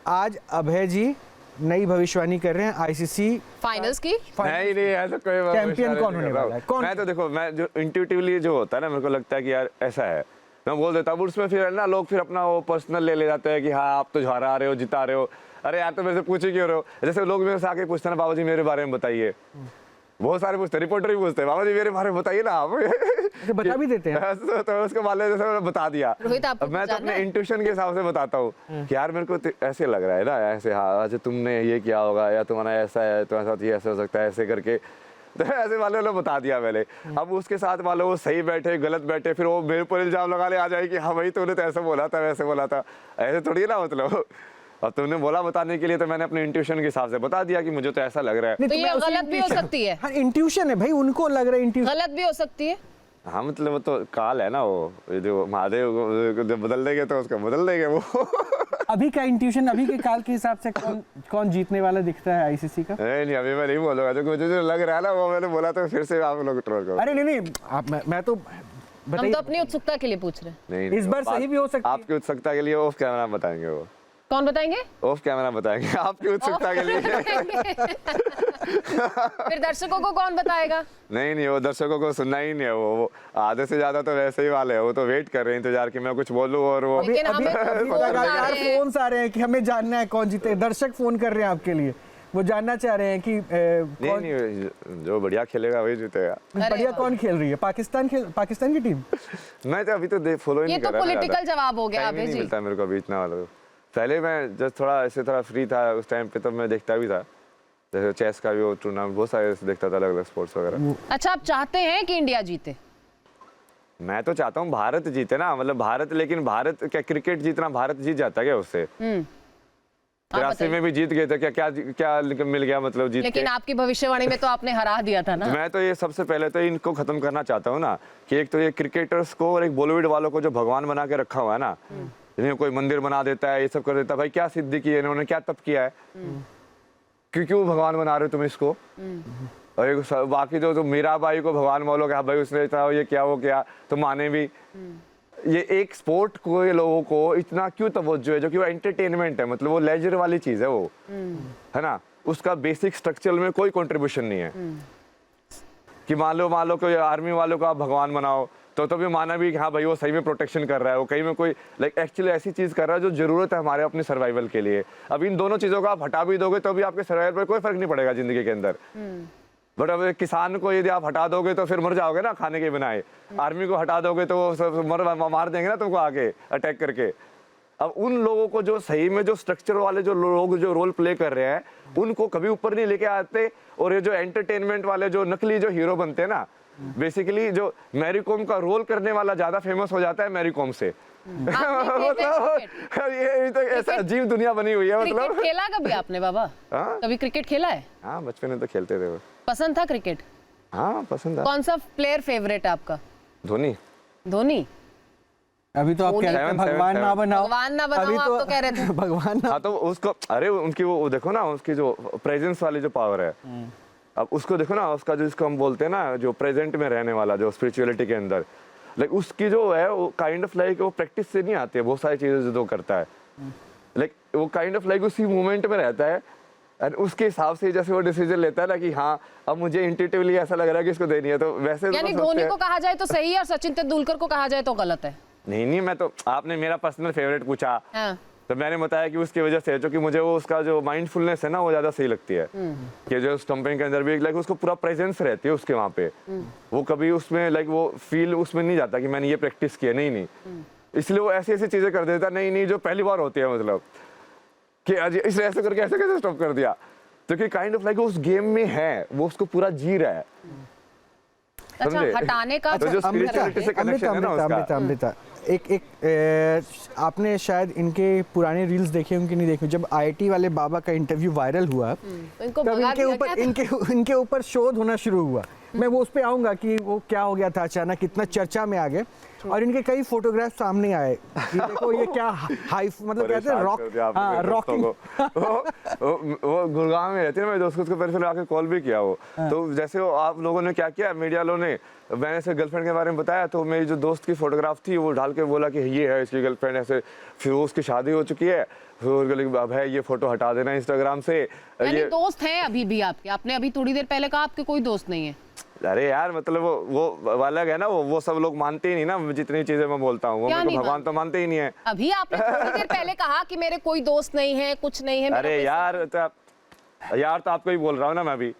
आज अभय जी नई भविष्यवाणी कर रहे हैं आईसीसी फाइनल्स की। नहीं ऐसा कोई चैंपियन कौन होने वाला है? कौन? मैं तो देखो, मैं जो इंट्यूटिवली जो होता है ना, मेरे को लगता है कि यार ऐसा है, मैं बोल देता हूँ। उसमें फिर ना लोग फिर अपना वो पर्सनल ले जाते हैं कि हाँ आप तो हरा रहे हो, जिता रहे हो। अरे यार तो मेरे से पूछे क्यों रहे हो? जैसे लोग मेरे से आके पूछते हैं ना, बाबा जी मेरे बारे में बताइए, बहुत सारे पूछते हैं, रिपोर्टर भी पूछते हैं, बाबा जी मेरे बारे में बताइए ना आप। तो बता भी देते हैं। तो उसके बाद जैसे मैंने बता दिया। अब मैं तो अपने इंट्यूशन के हिसाब से बताता हूँ कि यार मेरे को ऐसे लग रहा है ना, ऐसे हाँ अच्छा तुमने ये किया होगा या तुम्हारा ऐसा है, तुम्हारे साथ ये ऐसा हो सकता है, ऐसे करके तो ऐसे वाले ने बता दिया मैंने। अब उसके साथ मान लो वो सही बैठे गलत बैठे, फिर वो मेरे पर इल्जाम लगा ले आ जाए कि हाँ भाई तूने तो ऐसा बोला था वैसे बोला था, ऐसे थोड़ी ना मतलब। और तुमने बोला बताने के लिए तो मैंने अपने इंट्यूशन के हिसाब से बता दिया कि मुझे तो ऐसा लग रहा है। तो ये गलत भी हो सकती है। हाँ इंट्यूशन है भाई, उनको लग रहा है इंट्यूशन गलत भी हो सकती है। हाँ मतलब वो तो काल है ना, वो जो महादेव जब बदल देंगे तो उसको बदल देंगे वो। अभी का इंट्यूशन, अभी के काल के हिसाब से कौन जीतने वाला दिखता है आईसीसी का? नहीं अभी मैं नहीं बोलूंगा, जो मुझे जो लग रहा है ना वो मैंने बोला तो फिर से आप लोग ट्रोल करो। अरे नहीं आप मैं तो हम तो अपनी उत्सुकता के लिए पूछ रहे हैं। नहीं इस बार सही भी हो सकती है। आपकी उत्सुकता के लिए ऑफ कैमरा बताएंगे वो। कौन बताएंगे? ऑफ कैमरा बताएंगे आपकी उत्सुकता के लिए। फिर दर्शकों को कौन बताएगा? नहीं वो दर्शकों को सुनना ही नहीं है, वो आधे से ज्यादा तो वैसे ही वाले हैं, वो तो वेट कर रहे हैं इंतजार कि मैं कुछ बोलूं और वो लेकिन हमें लगातार फोन आ रहे हैं कि हमें जानना है कौन जीते। दर्शक फोन कर रहे हैं आपके लिए, वो जानना चाह रहे हैं कि नहीं जो बढ़िया खेलेगा वही जीतेगा। बढ़िया कौन खेल रही है? पाकिस्तान की टीम। मैं तो अभी तो फॉलो ही नहीं कर रहा। ये तो पॉलिटिकल जवाब हो गया अभय जी। मिलता मेरे को अभी इतना वाला। पहले मैं जब थोड़ा फ्री था उस टाइम पे, तब मैं देखता भी था, जैसे चेस का भी वो टूर्नामेंट बहुत सारे देखता था, अलग अलग स्पोर्ट्स वगैरह। अच्छा आप चाहते हैं कि इंडिया जीते? मैं तो चाहता हूँ भारत जीते ना, मतलब भारत, लेकिन भारत क्या क्रिकेट जीतना, भारत जीत जाता क्या उससे? 83 में भी जीत गए थे, क्या मिल गया मतलब जीत? लेकिन आपकी भविष्यवाणी में तो आपने हरा दिया था ना। मैं तो ये सबसे पहले तो इनको खत्म करना चाहता हूँ ना, कि एक तो ये क्रिकेटर्स को और एक बॉलीवुड वालों को जो भगवान बना के रखा हुआ है ना, इन्हें कोई मंदिर बना देता है, ये सब कर देता है, भाई क्या सिद्धि की है इन्होंने, क्या तप किया है, क्यों भगवान बना रहे हो तुम इसको। और बाकी जो मीराबाई को भगवान बोलोगे, हाँ भाई उसने इतना ये क्या वो क्या, तो माने भी। ये एक स्पोर्ट को ये लोगों को इतना क्यों तवज्जो है, जो कि वो एंटरटेनमेंट है, मतलब वो लेजर वाली चीज है वो, है ना, उसका बेसिक स्ट्रक्चर में कोई कंट्रीब्यूशन नहीं है। कि मान लो कोई आर्मी वालों को आप भगवान बनाओ तो भी माना भी कि हाँ भाई वो सही में प्रोटेक्शन कर रहा है, वो कहीं में कोई लाइक एक्चुअली ऐसी चीज कर रहा है जो जरूरत है हमारे अपने सर्वाइवल के लिए। अब इन दोनों चीजों को आप हटा भी दोगे तो भी आपके सर्वाइवल पर कोई फर्क नहीं पड़ेगा जिंदगी के अंदर। बट अब किसान को यदि आप हटा दोगे तो फिर मर जाओगे ना खाने के बिना। आर्मी को हटा दोगे तो वो मार देंगे ना तुमको आके अटैक करके। अब उन लोगों को जो सही में जो स्ट्रक्चर वाले जो लोग जो रोल प्ले कर रहे हैं उनको कभी ऊपर नहीं लेके आते, और ये जो एंटरटेनमेंट वाले जो नकली जो हीरो बनते हैं ना, बेसिकली जो मैरी कॉम का रोल करने वाला ज्यादा फेमस हो जाता है मैरी कॉम से। मतलब ये तो ऐसा अजीब दुनिया बनी हुई है। मतलब क्रिकेट खेला कभी आपने बाबा? कभी क्रिकेट खेला है? हाँ बचपन में तो खेलते थे। पसंद था क्रिकेट? हाँ पसंद था। कौन सा प्लेयर फेवरेट है आपका? धोनी। धोनी? अभी तो आप कह रहे थे भगवान ना बनाओ, भगवान ना बनाओ, आप तो कह रहे थे भगवान ना। हाँ तो उसको अरे उनकी वो देखो ना, उसकी जो प्रेजेंस वाली जो पावर है, अब उसको देखो ना, उसका जो जिसको हम बोलते हैं ना जो प्रेजेंट में रहने वाला जो स्पिरिचुअलिटी के अंदर, लाइक उसकी जो है वो काइंड ऑफ लाइक वो प्रैक्टिस से नहीं आती है बहुत सारी चीजें जो करता है, लाइक वो काइंड ऑफ लाइक उसी मोमेंट में रहता है और उसके हिसाब से जैसे वो डिसीजन लेता है ना कि हाँ अब मुझे इंट्यूटिवली ऐसा लग रहा है कि इसको देनी है, तो वैसे यानी धोनी को कहा जाए तो सही है और सचिन तेंदुलकर को कहा जाए तो गलत है? नहीं मैं तो, आपने मेरा पर्सनल फेवरेट पूछा हाँ। तो मैंने बताया कि उसकी वजह से जो कि मुझे वो उसका जो माइंडफुलनेस है ना वो ज्यादा सही लगती है कि जो स्टंपिंग के अंदर भी लाइक उसको पूरा प्रेजेंस रहती है उसके वहाँ पे, वो कभी उसमें लाइक वो फील उसमें नहीं जाता कि मैंने ये प्रैक्टिस किया, नहीं इसलिए वो ऐसी ऐसी चीजें कर देता, नहीं जो पहली बार होती है, मतलब कि इसे ऐसे करके ऐसे कैसे स्टॉप कर दिया, तो कि काइंड ऑफ लाइक उस गेम में है, वो उसको पूरा जी रहा है। अच्छा हटाने का तो जो स्पिरिचुअलिटी से कनेक्शन है ना उसका। अमृता आपने शायद इनके पुराने रील्स देखे उनके नहीं देखे, जब आईआईटी वाले बाबा का इंटरव्यू वायरल हुआ तब इनके ऊपर शोध होना शुरू हुआ। मैं वो उस पे आऊंगा कि वो क्या हो गया था अचानक कितना चर्चा में आ गए, और इनके कई फोटोग्राफ सामने आए कि देखो ये क्या हाई मतलब कहते हैं रॉकिंग। वो गुड़गांव में रहते हैं, मैं दोस्त को पहले आके कॉल भी किया वो, तो जैसे वो आप लोगों ने क्या किया, मीडिया लोगों ने, मैंने से गर्लफ्रेंड के बारे में बताया तो मेरी जो दोस्त की फोटोग्राफ थी वो डाल के बोला कि ये है इसकी गर्लफ्रेंड, ऐसे फिर उसकी शादी हो चुकी है, फिर अब है ये फोटो हटा देना इंस्टाग्राम से। ये दोस्त हैं अभी भी आपके? आपने अभी थोड़ी देर पहले कहा आपके कोई दोस्त नहीं है। अरे यार मतलब वो अलग है ना, वो सब लोग मानते ही नहीं ना जितनी चीजें मैं बोलता हूँ, भगवान तो मानते ही नहीं है। अभी आपने थोड़ी देर पहले कहा कि मेरे कोई दोस्त नहीं है, कुछ नहीं है। अरे यार तो आपको ही बोल रहा हूँ ना मैं अभी।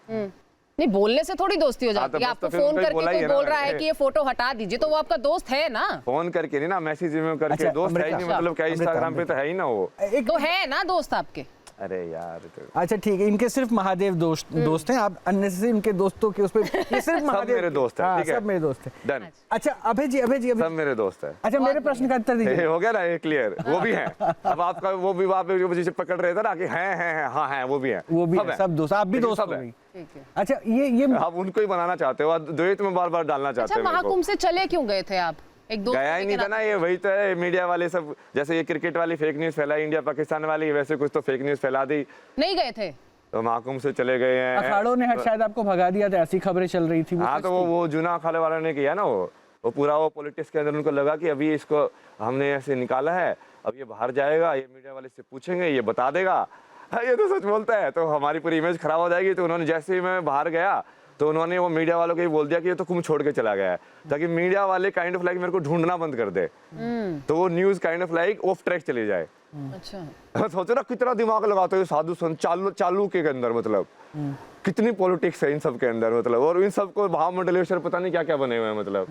नहीं बोलने से थोड़ी दोस्ती हो जाती है। आपको फोन करके कोई बोल रहा है कि ये फोटो हटा दीजिए तो वो आपका दोस्त है ना। फोन करके नहीं ना, मैसेज में करके। दोस्त है ही नहीं, मतलब क्या इंस्टाग्राम पे तो है ही ना वो। तो है ना दोस्त आपके? अरे यार अच्छा ठीक है, इनके सिर्फ महादेव दोस्त हैं, आप अननेसेसरी इनके दोस्तों के उस पे, ये सिर्फ महादेव मेरे दोस्त हैं, ठीक है, सब मेरे दोस्त हैं। डन। अच्छा अभय जी सब मेरे दोस्त हैं। अच्छा मेरे प्रश्न का उत्तर दीजिए। हो गया ना ये क्लियर, वो भी हैं। अब आपका वो भी आप मुझे पकड़ रहे थे ना कि हैं वो भी हैं, वो भी हैं, सब दोस्त, आप भी दोस्त हैं। अच्छा ये आप उनको ही बनाना चाहते हो, द्वैत में बार-बार डालना चाहते हो। अच्छा महाकुंभ से चले क्यों गए थे आप? एक दोस्त गया ही नहीं था ना, ये वही तो है मीडिया वाले सब, जैसे ये क्रिकेट वाली फेक न्यूज फैलाई इंडिया पाकिस्तान वाली, वैसे कुछ तो फेक न्यूज फैला दी। नहीं गए थे तो महाकुंभ से चले गए हैं। अखाड़ों ने शायद आपको भगा दिया था, ऐसी खबरें चल रही थी। हाँ तो वो जूना अखाड़े वालों ने किया ना, वो पूरा वो पॉलिटिक्स के अंदर उनको लगा कि अभी इसको हमने ऐसे निकाला है, अब ये बाहर जाएगा, ये मीडिया वाले से पूछेंगे, ये बता देगा, ये तो सच बोलता है, तो हमारी पूरी इमेज खराब हो जाएगी। तो उन्होंने जैसे ही मैं बाहर गया तो उन्होंने वो मीडिया वालों को ही बोल दिया कि ये तो कुंभ छोड़ के चला गया है, ताकि मीडिया वाले काइंड ऑफ लाइक मेरे को ढूंढना बंद कर दे, तो वो news kind of like of track चली जाए। अच्छा सोचो ना कितना दिमाग लगाते हो साधु संत चालू के अंदर, मतलब कितनी पॉलिटिक्स है इन सब के अंदर, मतलब और इन सबको महामंडलेश्वर पता नहीं क्या क्या बने हुए हैं, मतलब